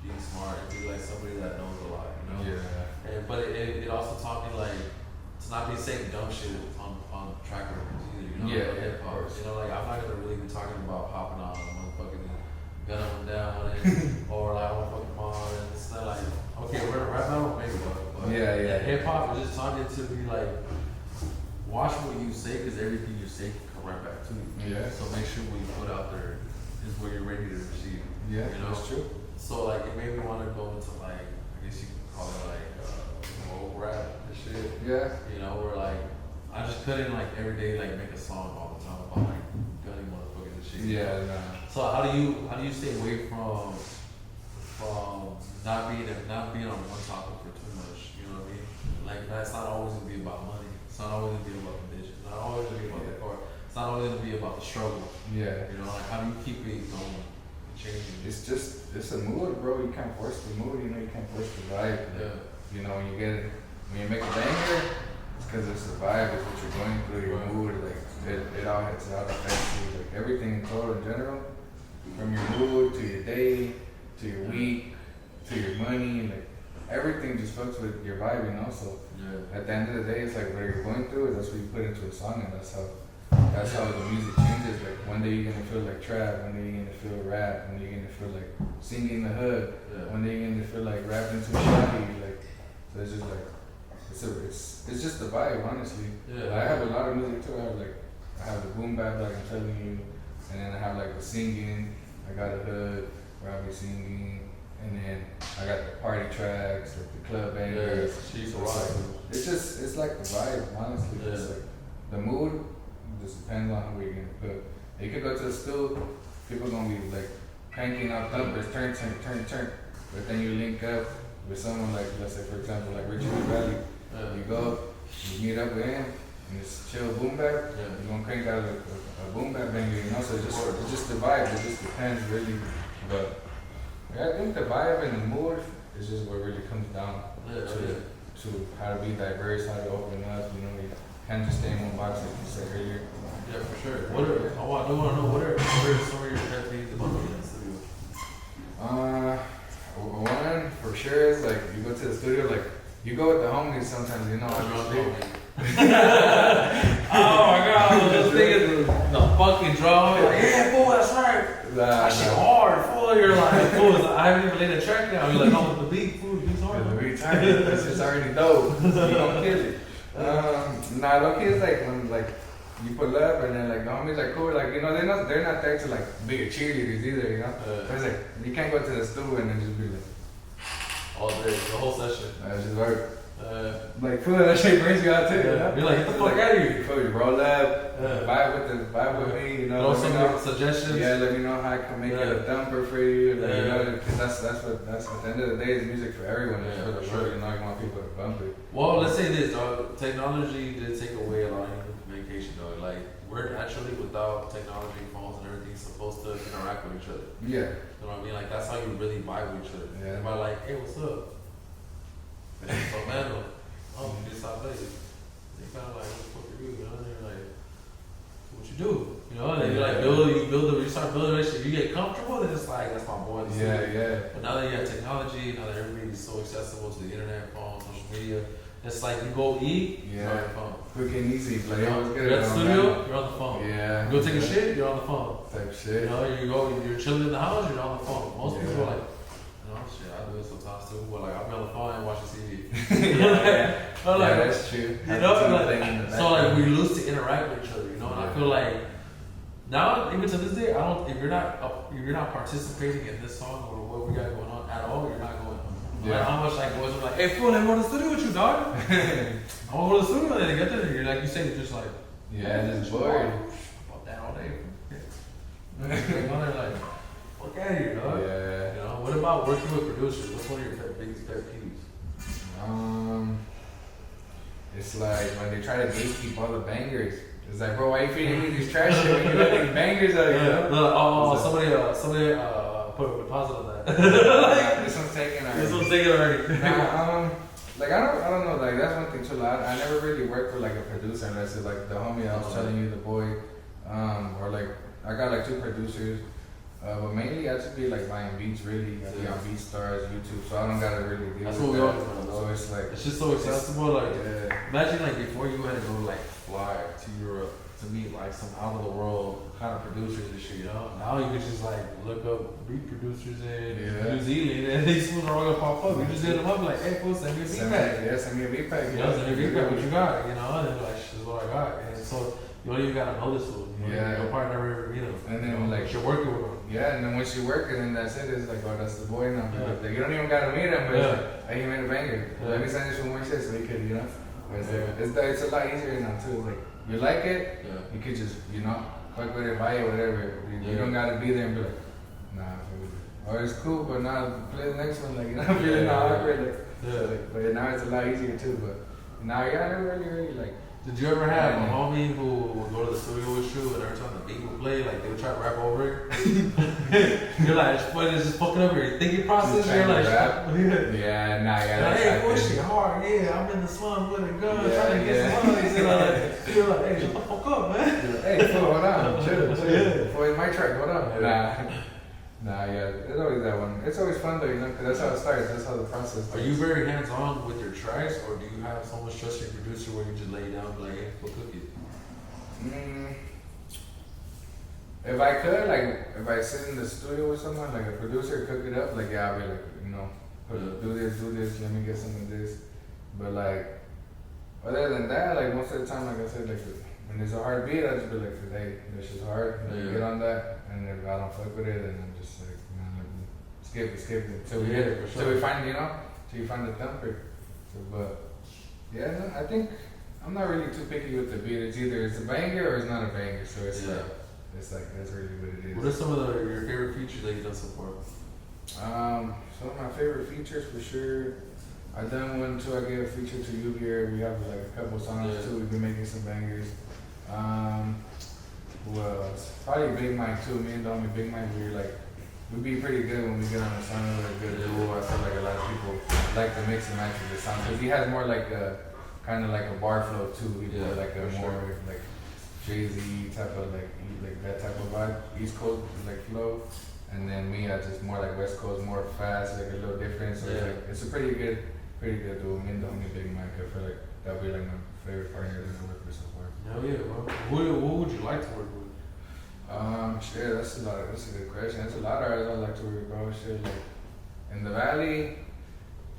be smart and be like somebody that knows a lot, you know. Yeah. But it also taught me like to not be saying dumb shit on track records either, you know. Yeah, like hip hop. You know, like I'm not gonna really be talking about popping on motherfucking gun them down and or like I want fucking mom and it's not like okay we're gonna rap battle maybe but yeah. hip hop is just talking to be like watch what you say because everything you say can come right back to you. Yeah. So make sure what you put out there is what you're ready to receive. Yeah, you know? that's true. So like it made me want to go into like I guess you could call it like old rap and shit. Yeah. You know where like I just couldn't like every day like make a song all the time about like gunning motherfuckers and shit. Yeah, nah. So how do you stay away from not being on one topic for too much? You know what I mean? Like that's not always gonna be about money. It's not always gonna be about the bitch. It's not always gonna be about the car. It's not always gonna be about the struggle. Yeah. You know, like how do you keep it going, changing? It's a mood, bro. You can't force the mood. You know, you can't force the vibe. Yeah. You know, when you make a banger, it's because it's the vibe. It's what you're going through. Your mood, like it all affects you. Like everything in total in general, from your mood to your day to your week to your money, like everything just fucks with your vibe. You know, so. Yeah. At the end of the day, it's like what you're going through. That's what you put into a song, and that's how the music changes. Like one day you're gonna feel like trap, one day you're gonna feel rap, one day you're gonna feel like singing the hood, one day you're gonna feel like rapping to shabby. Like so, it's just like it's just the vibe, honestly. Yeah. I have a lot of music too. I have the boom bap, like I'm telling you, and then I have like the singing. I got a hood where I'll be singing. And then I got the party tracks, like the club bangers. It's like the vibe, honestly. Yeah. It's like the mood just depends on who you're gonna put. You could go to the stool, people gonna be like cranking out thumpers, turn. But then you link up with someone like, let's say for example, like Richie Valley. You go, you meet up with him, and it's chill boom bap. You're gonna crank out a boom bap banger, you know. So it's just the vibe. It just depends really, but. Yeah, I think the vibe and the mood is just what really comes down to how to be diverse, how to open up. You know, you can't just stay in one box like you said earlier. Yeah, for sure. I want to know what are some of your pet peeves about being in the studio? One for sure is like you go to the studio, like you go with the homies sometimes. You know, oh my god, I was just thinking the fucking drum. Like, yeah, fool, that's right. That shit hard, fool. You're like, fool, I haven't even laid a track down. You're like, no, the beat, fool, beat's hard. The beat's hard. That's just already dope. You don't kill it. Nah, low key is like when like you pull up and then like the homies like cool, like you know they're not there to like be a cheerleaders either, you know. It's like you can't go to the stool and then just be like all day, the whole session. That's just work. Like cool, that shit brings you out too. You know? You're like, get the fuck out of here. You roll up, vibe with me, you know. Throw some suggestions. Yeah, let me know how I can make it a thumper for you. Like, you know, because that's what at the end of the day is music for everyone. It's for the world, you know, you want people to bump it. Well, let's say this, dog. Technology did take away a lot of human communication, dog. Like we're naturally without technology, phones, and everything supposed to interact with each other. Yeah. You know what I mean? Like that's how you really vibe with each other. Yeah. By like, hey, what's up? So man, oh, you just stop playing. They kind of like, what the fuck are you? You know, and they're like, what you do? You know, and then you like you start building a relationship. You get comfortable, then it's like, that's my boy. Yeah. But now that you have technology, now that everybody's so accessible to the internet, phone, social media, it's like you go eat, you're on your phone. quick and easy. Like, You're always get at it the on studio, that. you're on the phone. Yeah. You go take a shit, you're on the phone. Type shit. You know, you're chilling in the house, you're on the phone. Most Yeah. people are like, shit, I do it sometimes too. But like, I'll be on the phone and watch the TV. Yeah, like, that's true. You know, like, so like we lose to interact with each other. You know, and I feel like now, even to this day, I don't. If you're not participating in this song or what we got going on at all, you're not going. Yeah. Like, how much like boys are like, hey fool, let me go to the studio with you, dog. I want to go to the studio and then get there. You're like you say, you're just like, just bored. About that all day. They're like, fuck out of here, dog. Yeah. You know, what about working with producers? What's one of your biggest pet peeves? It's like when they try to gatekeep all the bangers. It's like, bro, why you feeding me these trash shit when you let these bangers out? You know? Somebody put a deposit on that. This one's taken already. This one's taken already. Like I don't know, like that's one thing too. I never really worked with like a producer unless it's like the homie I was telling you, the boy, or like I got like 2 producers. But mainly I just be like buying beats really. I be on BeatStars, YouTube, so I don't gotta really deal That's with what we that. always want. So it's like It's just so accessible. Like, yeah. imagine like before you had to go like fly to Europe to meet like some out of the world kind of producers and shit. You know, now you can just like look up beat producers in New Zealand and these fools are all gonna pop up. You just hit them up like, hey, fool, send me a beat pack. Yeah, send me a beat pack. You know, send me a beat pack. What you got? You know, and they're like, this is what I got. And so you don't even gotta know this fool. Yeah. Your partner never ever meet him. And then you know, like you're working with them. Yeah, and then once you work it, then that's it. It's like, oh, that's the boy now. Yeah. Like, you don't even gotta meet him, but Yeah. it's like, hey, he made a banger. Yeah. Let me send you some more shit so he could, you know. But it's, Yeah. it's a lot easier now too. It's like you like it, Yeah. you could just, you know, fuck with it, buy it, whatever. You don't gotta be there and be like, nah, fuck with it. Or it's cool, but now play the next one, like, you know, feeling all awkward, like. Yeah. But now it's a lot easier too. But now, yeah, I never really like. Did you ever have a homie who would go to the studio with you and every time the beat would play, like they would try to rap over it? You're like, it's just fucking over your thinking process. You're like, rap. yeah. Yeah, nah, yeah. Like, That's hey, not push good. it hard, yeah. I'm in the slum with a gun, Yeah, trying to get some money. You're like, hey, shut the fuck up, man. Hey, fool, hold on, chill. Yeah. Before it's my track, hold on. Yeah. Nah, yeah, it's always that one. It's always fun though, you know, because that's how it starts. That's how the process starts. Are you very hands-on with your tracks, or do you have so much trust in your producer where you just lay it down, like, hey, go cook it? If I could, like, if I sit in the studio with someone, like a producer, cook it up, like, yeah, I'll be like, you know, do this, let me get some of this. But like, other than that, like most of the time, like I said, like when there's a hard beat, I just be like, hey, this is hard, let me get on that. And if I don't fuck with it, then I'm just like, man, skip it. Till we hit it, till we find, you know, till you find the thumper. So, but yeah, no, I think I'm not really too picky with the beat. It's either it's a banger or it's not a banger. So it's like that's really what it is. What are some of your favorite features that you've done so far? Some of my favorite features for sure. I done one too. I gave a feature to you here. We have like a couple songs too. We've been making some bangers. Who else? Probably Big Mike too. Me and the homie Big Mike, we'd be pretty good when we get on a song with a good duo. I feel like a lot of people like to mix and match with the sound because he has more like a kind of like a bar flow too. He does like a more like Jay-Z type of like that type of vibe. East Coast like flow, and then me I just more like West Coast, more fast, like a little different. So it's a pretty good duo. Me and the homie Big Mike. I feel like that'd be like my favorite partner to work with so far. Hell yeah, bro. Who would you like to work with? Shit, that's a good question. There's a lot of artists I like to work with, bro. Shit, like in the Valley,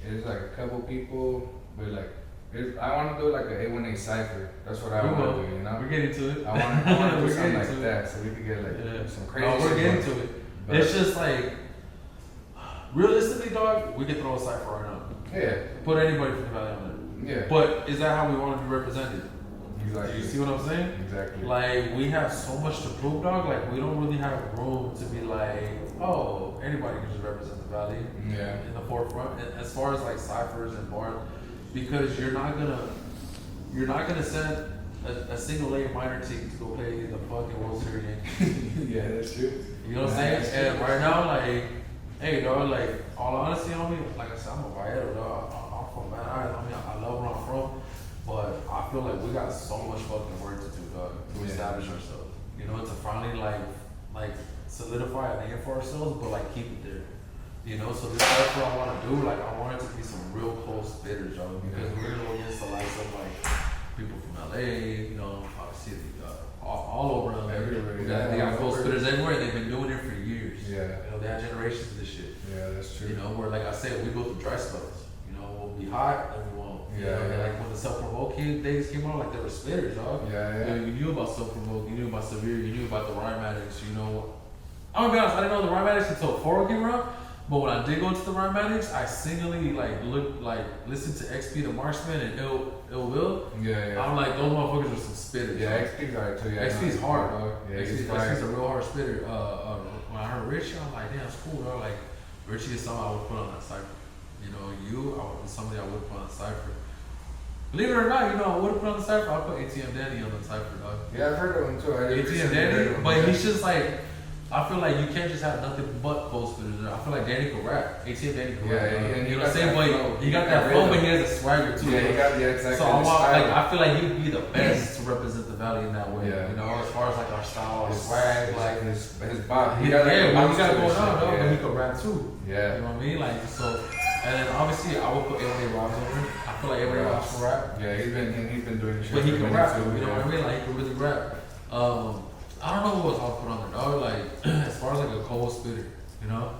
there's like a couple people, but like I want to do like a A1A cipher. That's what I want to do, you know. We're getting to it. I want to do something like that, so we could get like some crazy. No, we're getting to it. But it's just like realistically, dog. We could throw a cipher right now. Yeah. Put anybody from the Valley on there. Yeah. But is that how we want to be represented? Exactly. Do you see what I'm saying? Exactly. Like, we have so much to prove, dog. Like, we don't really have room to be like, oh, anybody can just represent the Valley in the forefront. And as far as like ciphers and bars, because you're not gonna send a single A minor team to go play the fucking World Series game. Yeah, that's true. You know what I'm saying? And right now, like, hey, dog, like, all honesty on me, like I said, I'm a Vallejo, dog. I'm from Van Nuys. I mean, I love where I'm from. But I feel like we got so much fucking work to do, dog, to establish ourselves. You know, to finally like solidify a name for ourselves, but like keep it there. You know, so this is what I want to do. Like, I want it to be some real close bidders, dog, because we're gonna go against the likes of like people from LA, you know, obviously all over LA. Everywhere. They got co-spitters everywhere. They've been doing it for years. Yeah. You know, they had generations of this shit. Yeah, that's true. You know, where like I said, we go through dry spells. You know, we'll be hot and we won't. Yeah, you know, yeah. Like when the self-provoke days came out, like they were spitters, dog. Yeah, yeah. You knew about self-provoke. You knew about severe. You knew about the rhymatics. You know, I'm gonna be honest. I didn't know the rhymatics until 4 came around. But when I did go to the rhymatics, I singly listened to XP the Marksman and Ill Will. Yeah, yeah. I'm like, those motherfuckers are some spitters. Yeah, XP's alright too. Yeah, XP's hard, dog. Yeah, XP's a real hard spitter. When I heard Richie, I'm like, damn, it's cool, dog. Like, Richie is something I would put on that cipher. You know, somebody I would put on the cipher. Believe it or not, you know, I would have put on the cipher. I put ATM Danny on the cipher, dog. Yeah, I've heard of him too. ATM Danny, but he's just like, I feel like you can't just have nothing but co-spitters. I feel like Danny could rap. ATM Danny could rap. And you know what I'm saying? But he got that flow, but he has a swagger too. Yeah, he got the exact. So I feel like he'd be the best to represent the valley in that way. Yeah. You know, as far as like our style, our swag, like his bop. he got going on, dog, but he could rap too. Yeah. You know what I mean? Like so. And then obviously I would put A.O.A. Robs over. I feel like A.O.A. Robs can rap. Yeah, he's been doing shit. But he can rap, too, you know what I mean? Like he can really rap. I don't know what else I'll put on there, dog. Like as far as like a cold spitter, you know.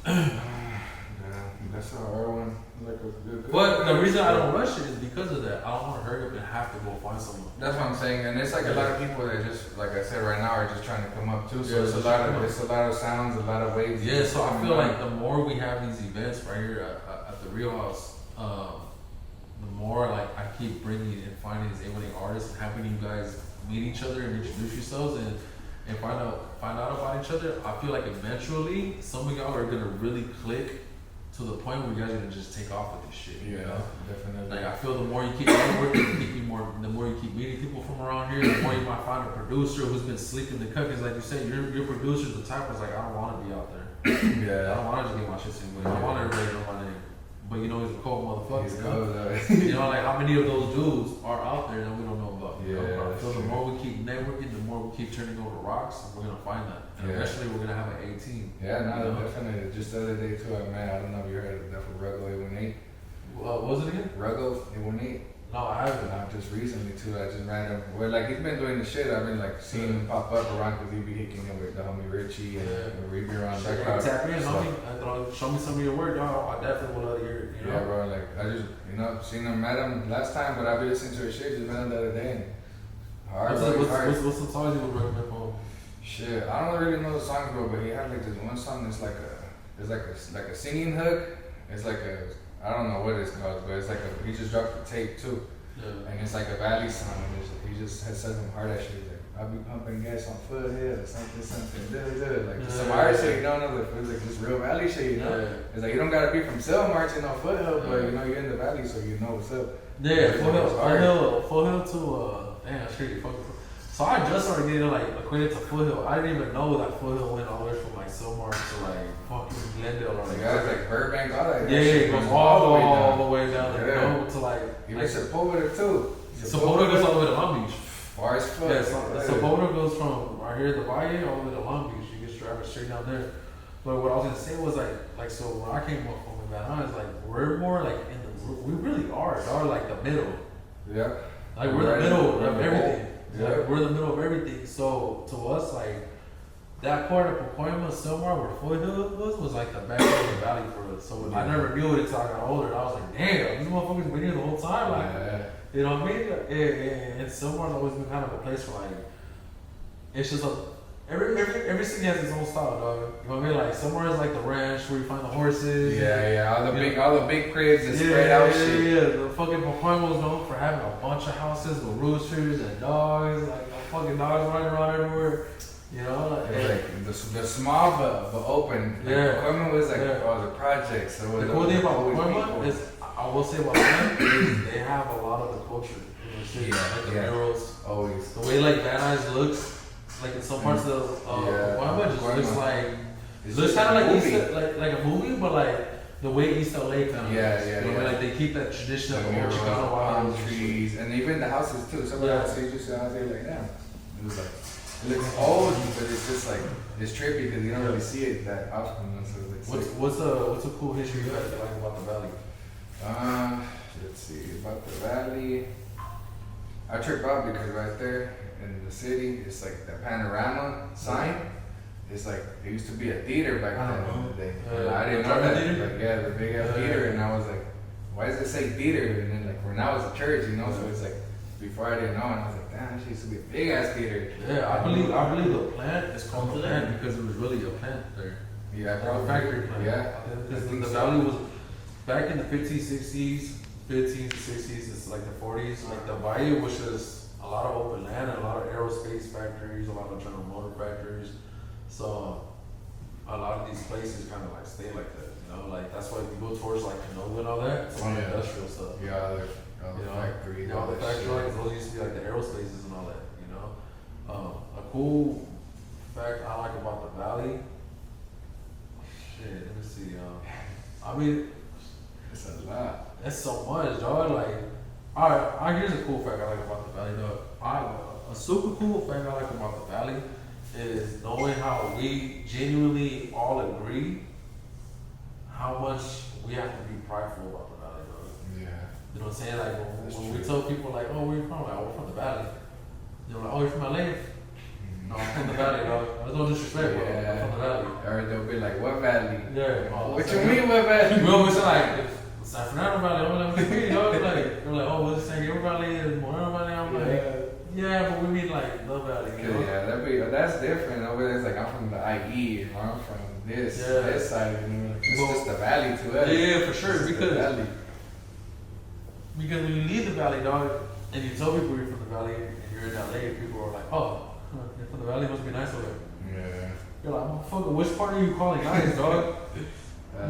Yeah, that's a hard one. Like a good. But the reason I don't rush it is because of that. I don't want to hurry up and have to go find someone. That's what I'm saying, and it's like a lot of people that just, like I said right now, are just trying to come up too. So Yeah, it's a lot of sounds, a lot of waves. Yeah, so I feel like the more we have these events right here at the Real House, the more like I keep bringing and finding these A1A artists and having you guys meet each other and introduce yourselves and find out about each other. I feel like eventually some of y'all are gonna really click to the point where you guys are gonna just take off with this shit. Yeah, you know? definitely. Like I feel the more you keep networking, the more you keep meeting people from around here, the more you might find a producer who's been sleeping the cut. Cause like you said, your producer's the type that's like, I don't want to be out there. Yeah. I don't want to just get my shit seen with. I don't want everybody to know my name. But you know he's a cold motherfucker. He's you cold, know? You know, like how many of those dudes are out there that we don't know about? You Yeah, know? I feel the true. more we keep networking, the more we keep turning over rocks, we're gonna find that. And Yeah. eventually we're gonna have an 18. Yeah, no, you know? definitely. Just the other day too, man. I don't know if you heard of that for Ruggo 818. What was it again? Ruggo 818. No, I haven't. Just recently too, I just ran him. Well, like he's been doing the shit. I've been like seeing him pop up around because he be hitting him with the homie Richie and we be around that crowd. Tap in, So- homie. Show me some of your work, dog. I definitely would love to hear it. You know? Yeah, bro. Like I just, seen him, met him last time, but I've been listening to his shit. Just met him the other day. And hard, hard. What's some songs you would recommend for him? Shit, I don't really know the songs, bro. But he had like this one song that's like a singing hook. It's like I don't know what it's called, but it's like he just dropped the tape too. Yeah. And it's like a valley song, and he just has said some hard ass shit like, I'll be pumping gas on foothill or something, like just some hard shit, you know, it's like just real valley shit, you know. Yeah. It's like you don't gotta be from Selma marching on foothill, but you know you're in the valley, so you know what's up. Yeah, Foothill to damn, that's crazy. So I just started getting like acquainted to Foothill. I didn't even know that Foothill went all the way from like Silmar to like fucking Glendale or like. Yeah, it's like Burbank, all that. Yeah, it goes all the way down. You know, to like. Even Sepulveda too. Sepulveda goes all the way to Long Beach. Far as fuck. Yeah, Sepulveda goes from right here at the Valle all the way to Long Beach. You get driving straight down there. But what I was gonna say was like so when I came up from Van Nuys, like we're more like we really are, like the middle. Yeah. Like we're the middle of everything. Yeah. Like, we're the middle of everything. So to us, like that part of Pacoima, Silmar, where Foothill was like the back of the valley for us. So I never knew it until I got older. And I was like, damn, these motherfuckers been here the whole time. Like, you know what I mean? And Silmar's always been kind of a place where like it's just every city has its own style, dog. You know what I mean? Like somewhere is like the ranch where you find the horses. Yeah, all the big cribs and spread out shit. Yeah, the fucking Pacoima was known for having a bunch of houses with roosters and dogs, like fucking dogs running around everywhere. You know, like the small but open. Like, Pacoima was like the projects. So the cool thing about Pacoima is, I will say about them is they have a lot of the culture in the city, like the murals, always the way like Van Nuys looks. Like in some parts of Pacoima, just looks like looks kind of like a movie, but like the way East LA kind of looks. You know, like they keep that tradition of the old Chicano palm trees, and even the houses too. Some of the houses you see out there, like damn, it was like it looks old, but it's just like it's trippy because you don't really see it that often. So what's a cool history you guys like about the valley? Let's see about the valley. I tripped out because right there in the city, it's like the Panorama sign. It's like there used to be a theater back then in the day. I didn't know that. Like, yeah, the big ass theater, and I was like, why does it say theater? And then like, for now it's a church, you know. So it's like, before I didn't know, and I was like, damn, this used to be a big ass theater. Yeah, I believe the plant is called the plant because it was really a plant there. Yeah, probably. A factory plant. Yeah, because the valley was back in the 1560s, to 60s, it's like the 40s. Like the Bayou was just a lot of open land and a lot of aerospace factories, a lot of General Motor factories. So a lot of these places kind of like stay like that, you know. Like that's why if you go towards like Canoga and all that, it's all industrial stuff. Yeah, all the factories, all the factories. Like, those used to be like the aerospaces and all that, you know. A cool fact I like about the valley. Shit, let me see. I mean, it's a lot. That's so much, dog. Like, alright, here's a cool fact I like about the valley, dog. A super cool fact I like about the valley is knowing how we genuinely all agree how much we have to be prideful about the valley, dog. Yeah. You know what I'm saying? Like, when we tell people, like, oh, where you from? Like, oh, we're from the valley. You know, like, oh, you're from LA? No, I'm from the valley, dog. There's no disrespect, but I'm from the valley. Or they'll be like, what valley? Yeah. What you mean, what valley? We always say, like, San Fernando Valley, I'm like, what do you mean, dog? Like, they're like, oh, what's San Diego Valley and Moreno Valley? I'm like, yeah, but we mean like the valley, you know? Yeah, that's different. Over there, it's like, I'm from the IE, or I'm from this side, you know? It's just the valley to us. Yeah, for sure, because when you leave the valley, dog, and you tell people you're from the valley, and you're in LA, people are like, oh, you're from the valley, must be nice over there. Yeah. You're like, motherfucker, which part are you calling nice, dog?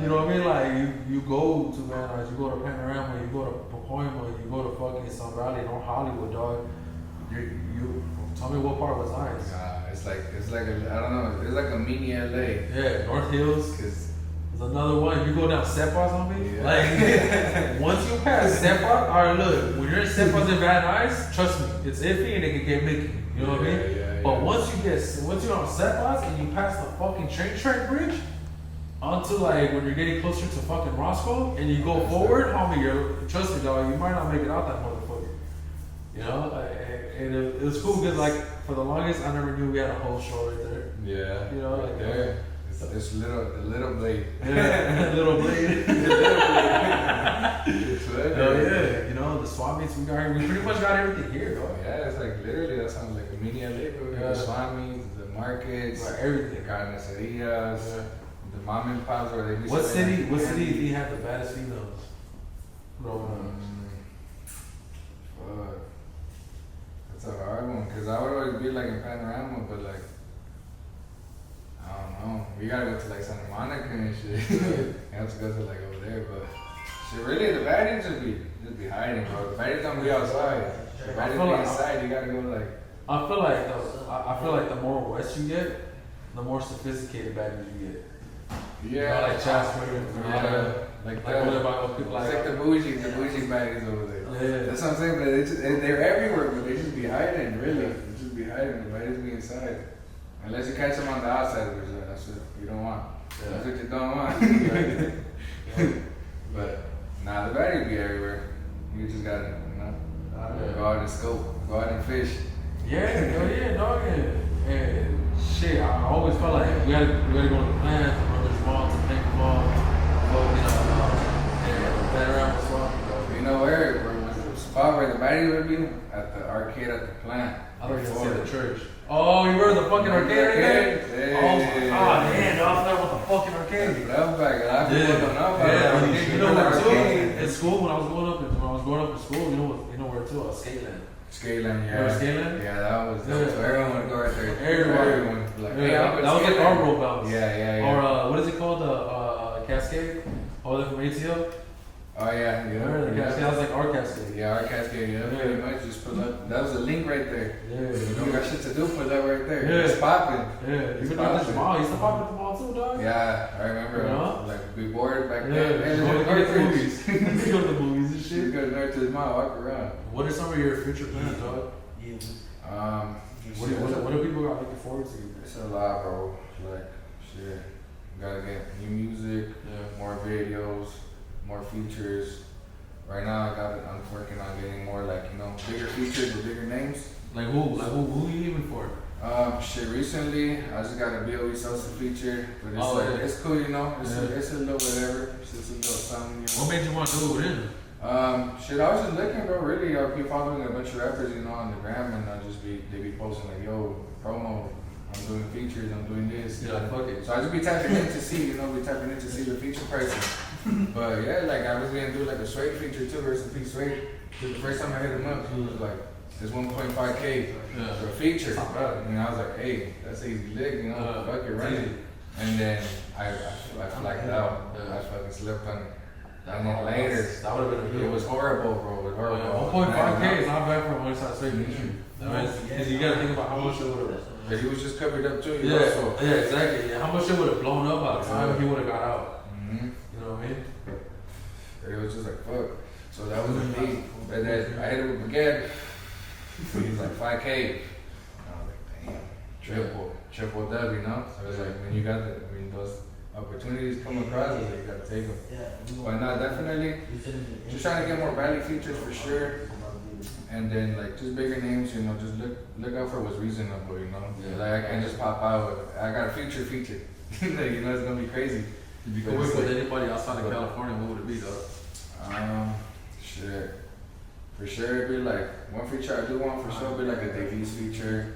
You know what I mean? Like, you go to Van Nuys, you go to Panorama, you go to Pacoima, you go to fucking Sun Valley, North Hollywood, dog. You tell me what part was nice. It's like I don't know. It's like a mini LA. Yeah, North Hills. Cause there's another one. You go down Sepas on me. Yeah. Like once you pass Sepas, alright, look. When you're in Sepas and Van Nuys, trust me, it's iffy and it can get Mickey. You know what I mean? Yeah, but once you're on Sepas and you pass the fucking train track bridge, onto like when you're getting closer to fucking Roscoe and you go forward, homie, trust me, dog, you might not make it out that motherfucker. You know, and it was cool because like for the longest I never knew we had a whole show right there. Yeah. You know, like there. It's the little blade. Yeah, little blade. The little blade. Hell yeah. You know, the swap meets we got here. We pretty much got everything here, dog. Yeah, it's like literally that sounds like a mini LA, bro. The swap meets, the markets, everything. The carnicerias. The mom and pops where they do. What city do you have the baddest females? Fuck. That's a hard one, cause I would always be like in Panorama, but like, I don't know. We gotta go to like Santa Monica and shit. You have to go to like over there, but shit, really, the baddies just be hiding, bro. The baddies don't be outside. The baddies be inside. You gotta go like. I feel like the more west you get, the more sophisticated baddies you get. Yeah, you know, like Jasper, like the bougie baddies over there. Yeah, that's what I'm saying. But they're everywhere, but they just be hiding. Really, they just be hiding. The baddies be inside, unless you catch them on the outside, which that's what you don't want. Yeah. That's what you don't want. But nah, the baddies be everywhere. You just gotta, go out and scope, go out and fish. Yeah, dog. And shit, I always felt like we had to go to the plant. To make them all, Panorama swap. You know where was the spot where the baddie would be? At the arcade at the plant. I don't even see the church. Oh, you were the fucking arcade again? Hey. Oh my god, man, I forgot about the fucking arcade. Love back, a lot of people don't know about it. You know where too? In school, when I was growing up in school, you know where too? Skateland. Skateland, yeah. Remember Skateland? Yeah, that was so everyone would go right there. Everyone. Like, that was like our roll bounce. Yeah. Or what is it called? Cascade? Over there from ATL? Oh yeah. Remember the Cascade? That was like our Cascade. Yeah, our Cascade, pretty much just pull up. That was a link right there. Yeah. You don't got shit to do, pull up right there. Yeah. It's popping. Yeah. Even at the mall, used to pop at the mall too, dog. Yeah, I remember. Like we bored back then. Yeah, go to the movies. Go to the movies and shit. You go to the mall, walk around. What are some of your future plans, dog? What do people got looking forward to? It's a lot, bro. Like, shit. Gotta get new music, more videos, more features. right now I'm working on getting more like, you know, bigger features with bigger names. Like who you even for? Shit, recently I just got a BOE Sosa feature, but it's it's cool, you know. It's a little whatever. It's just a little something, you know. What made you want to do it with him? Shit, I was just looking, bro. Really, I'll be following a bunch of rappers, you know, on the gram, and they be posting like, yo, promo. I'm doing features. I'm doing this. Yeah, fuck it. So I just be tapping in to see, you know, the feature pricing. But yeah, like I was gonna do like a Suede feature too, rest in peace Suede. The first time I hit him up, he was like, "It's 1.5K for a feature," and I was like, "Hey, that's easy lick, you know, fuck it, run it." And then I flagged out. I fucking slept on it. And then later, that would have been it was horrible, bro. It was horrible. 1.5K is not bad for a one-side Suede feature. Because you gotta think about how much it would have. But he was just covered up too. Yeah, know, so. Yeah, exactly. Yeah, how much it would have blown up by the time he would have got out. Mm-hmm. You know what I mean? It was just like fuck. So that was the thing. But then I hit it with Baguette. So he's like 5K. And I was like, damn, triple W, you know. So it's like when you got those opportunities come across, you gotta take them. But no, definitely, just trying to get more value features for sure. And then like just bigger names, you know, just look out for what's reasonable, you know. Yeah. Like I can just pop out with, I got a feature. Like, you know, it's gonna be crazy. If you could work with anybody outside of California, what would it be though? Shit. For sure it'd be like one feature I do want for sure be like a Davies feature.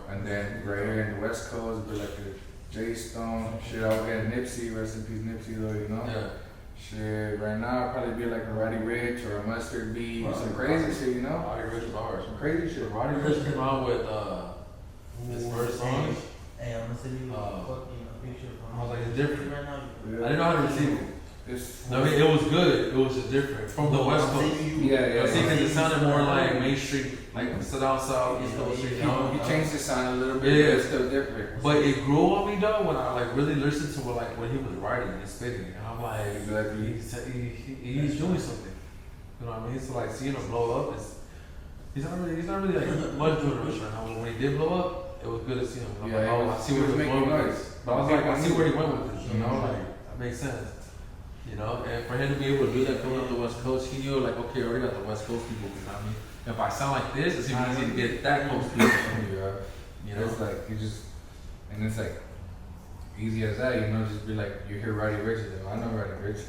And then right here in the West Coast it'd be like a J Stone. Shit, I'll get Nipsey, rest in peace Nipsey though, you know? Yeah. Shit, right now it'd probably be like a Roddy Ricch or a Mustard B, some crazy shit, you know? Roddy Ricch is hard. Some crazy shit. Roddy Ricch came out with his first song. Hey, I'm gonna send you a fucking picture from. I was like, it's different. Right now. I didn't know how to receive it. I mean, it was good. It was just different from the West Coast. Yeah. I think it sounded more like mainstream, like down south, East Coast. You know, he changed the sound a little bit, but it's still different. But it grew on me though when I like really listened to what when he was writing and spitting, and I'm like, exactly. He's doing something. You know what I mean? So like seeing him blow up, he's not really like much doing it right now. But when he did blow up, it was good to see him. I'm like, oh, I see where he was going with this. But I was like, I see where he went with this. You know, like that makes sense. You know, and for him to be able to do that coming up the West Coast, he knew like, okay, I already got the West Coast people behind me. If I sound like this, it's even easy to get that close people. You know, it's like it's like easy as that. You know, just be like, you hear Roddy Ricch, I know Roddy Ricch,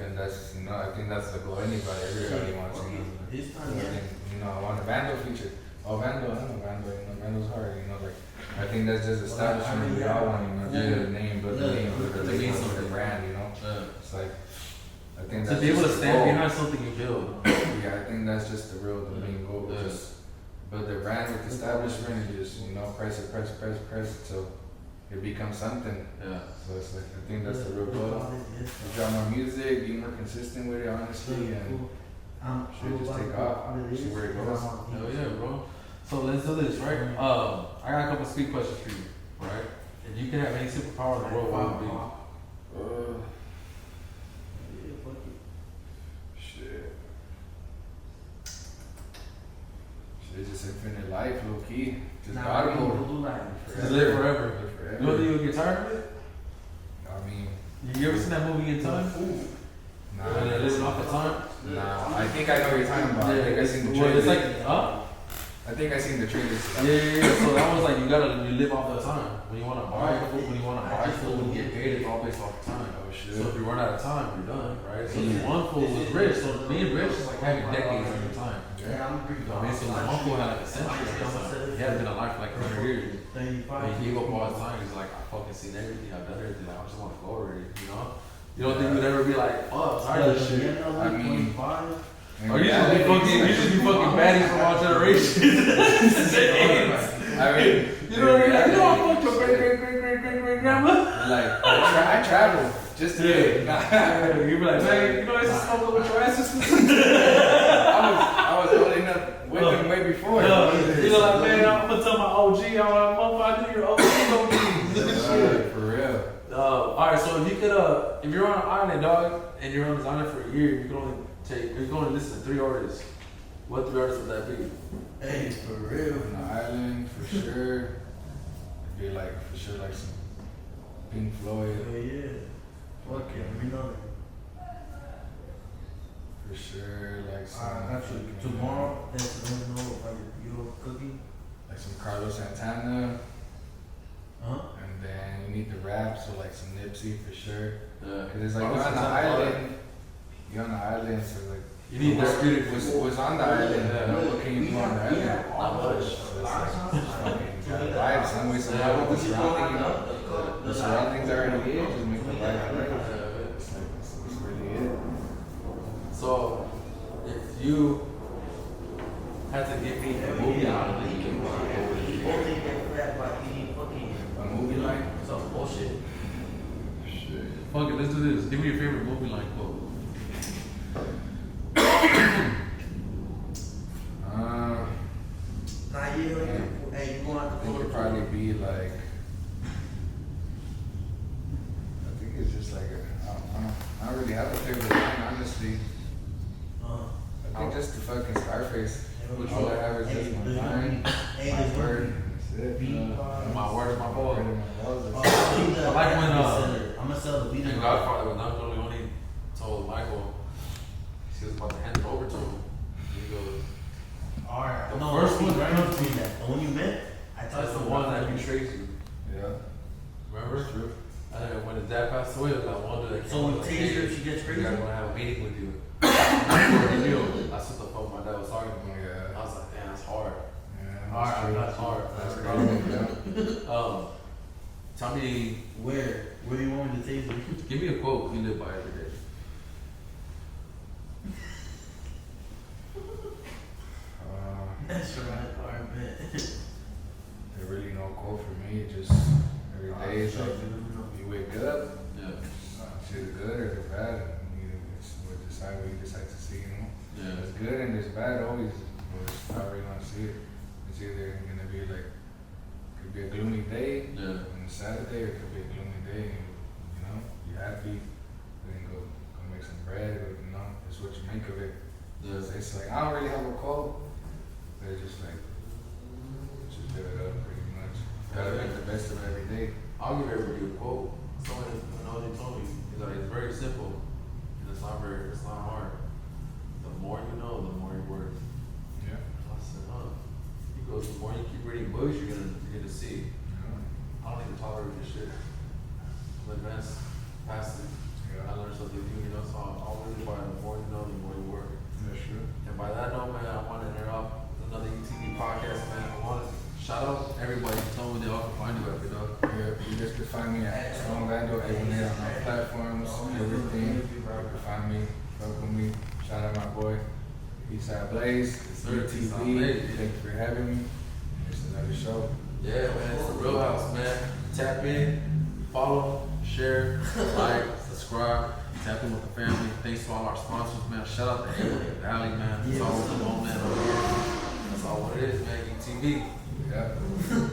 and that's I think that's the goal. Everybody wants to know. You know, I want a Vandal feature. Oh, Vandal, I know Vandal. You know, Vandal's hard. You know, like I think that's just establishment. We all want to build a name, build a brand. You know, it's like. I think to be able to stand behind something you build. Yeah, I think that's just the main goal. Just build their brand with establishment and just press it till it becomes something. Yeah. So it's like I think that's the real goal. Drop more music, be more consistent with it, honestly, and should just take off. See where it goes. Hell yeah, bro. So let's do this, right? I got a couple speed questions for you, right? If you could have any superpower in the world, what would it be? It's just infinite life, low key. Just God mode. Just live forever. You don't think you'll get tired of it? I mean, you ever seen that movie In Time? Nah. When they're living off the time? Nah. I think I know what you're talking about. I think I seen the trailer. It's like, huh? I think I seen the trailers. Yeah. So that was like you live off the time. When you wanna buy food, when you get paid, it's all based off the time. Oh shit. So if you run out of time, you're done, right? So the one fool was rich. So being rich is like having decades on your time. Yeah, I'm pretty. You know what I mean? So my uncle had like a century of time. He had been alive for like 100 years. And he gave up all his time. He's like, I fucking seen everything. I've done everything. Like, I just want to go already. You know? You don't think you'd ever be like, oh, I'm tired of this shit. I mean, or you just be fucking baddie from our generation. I mean, you know what I mean? You know I fucked your great grandma. Like I travel just to get. You be like, man, you know I used to smoke with your ancestors. I was holding up with them way before. You know, like, man, I'm gonna tell my OG, I knew your OG for real. Alright, so if you could, if you're on an island, dog, and you're on this island for a year, you can only you're going to listen to 3 artists. What 3 artists would that be? Hey, for real. On the island, for sure. It'd be like, for sure, like some Pink Floyd. Oh yeah. Fuck yeah, we know that. For For sure, like some. I got you. Tomorrow, let's let me know about your cookie. Like some Carlos Santana. Huh? And then you need the rap, so like some Nipsey for sure. Yeah. Cause it's like Carlos you're on the Santana. island. You're on the island, so like. You need what's on the island. Yeah. What can you do on the island? Not much. So it's like, fucking gotta vibe some way, somehow with the surrounding, you know. The surroundings already here, just make the vibe right. It's like, that's really it. So, if you had to give me a movie line that you can watch, what would it Both be? think that crap about eating fucking A movie line? some bullshit. Shit. Fuck it, let's do this. Give me your favorite movie line quote. Nah, you know, hey, you want I to think it'd probably be like. I think it's just like I don't really have a favorite line, honestly. I think just the fucking Scarface. All I have is just my line, my word. That's it. My word is my ball. Word and my balls, that's it. I like when, I'm gonna sell the beat. In Godfather, when Don Corleone told Michael she was about to hand it over to him, he goes, Alright, The no, first one right comes between that. The one you meant, I thought that's the one that betrays you. Yeah. Remember? That's true. And then when his dad passed away, it was that one that So when Taser, she gets crazy. I want to have a meeting with you. I knew. That's what the fuck my dad was talking about. Yeah. I was like, damn, that's hard. Yeah. Alright, That's true. that's hard. That's That's crazy. Tell me, Where do you want me to taser you? give me a quote you live by every day. That's right, alright, man. There really no quote for me. Just every day is like you wake up, Yeah. shit's good or it's bad. We'll decide what you decide to see. You know, Yeah. it's good and it's bad always. We're just not really gonna see it. It's either gonna be like could be a gloomy day Yeah. on Saturday, or it could be a gloomy day. And, you know, you're happy, then go make some bread. Or, you know, it's what you make of it. Yeah. It's like I don't really have a quote. They're just like just live it up pretty much. Gotta make the best of every day. I'll give everybody a quote. Someone when OJ told me, he's like, it's very simple and it's not hard. The more you know, the more you're worth. Yeah. I said, huh. He goes, the more you keep reading books, you're gonna see. I don't need to tolerate this shit. I'm advanced past it. I Yeah. learned something new, you know, so I'll really by the more you know, the more you work. That's true. And by that note, man, I want to enter off with another ETV podcast, man. I want to shout out everybody. Tell me they all can find you at, dog. Yeah, you guys can find me at Vandal, everywhere on my platforms, everything. You can find me, fuck with me. Shout out my boy, Eastside Blaze, sir. theyeeetv. Eastside Blaze. Thanks for having me. It's another show. Yeah, man, it's the real house, man. Tap in, follow, share, like, subscribe, tap in with the family. Thanks to all our sponsors, man. Shout out to Emily Valley, man. It's all the moment over here. That's all what it is, man. ETV. Yeah.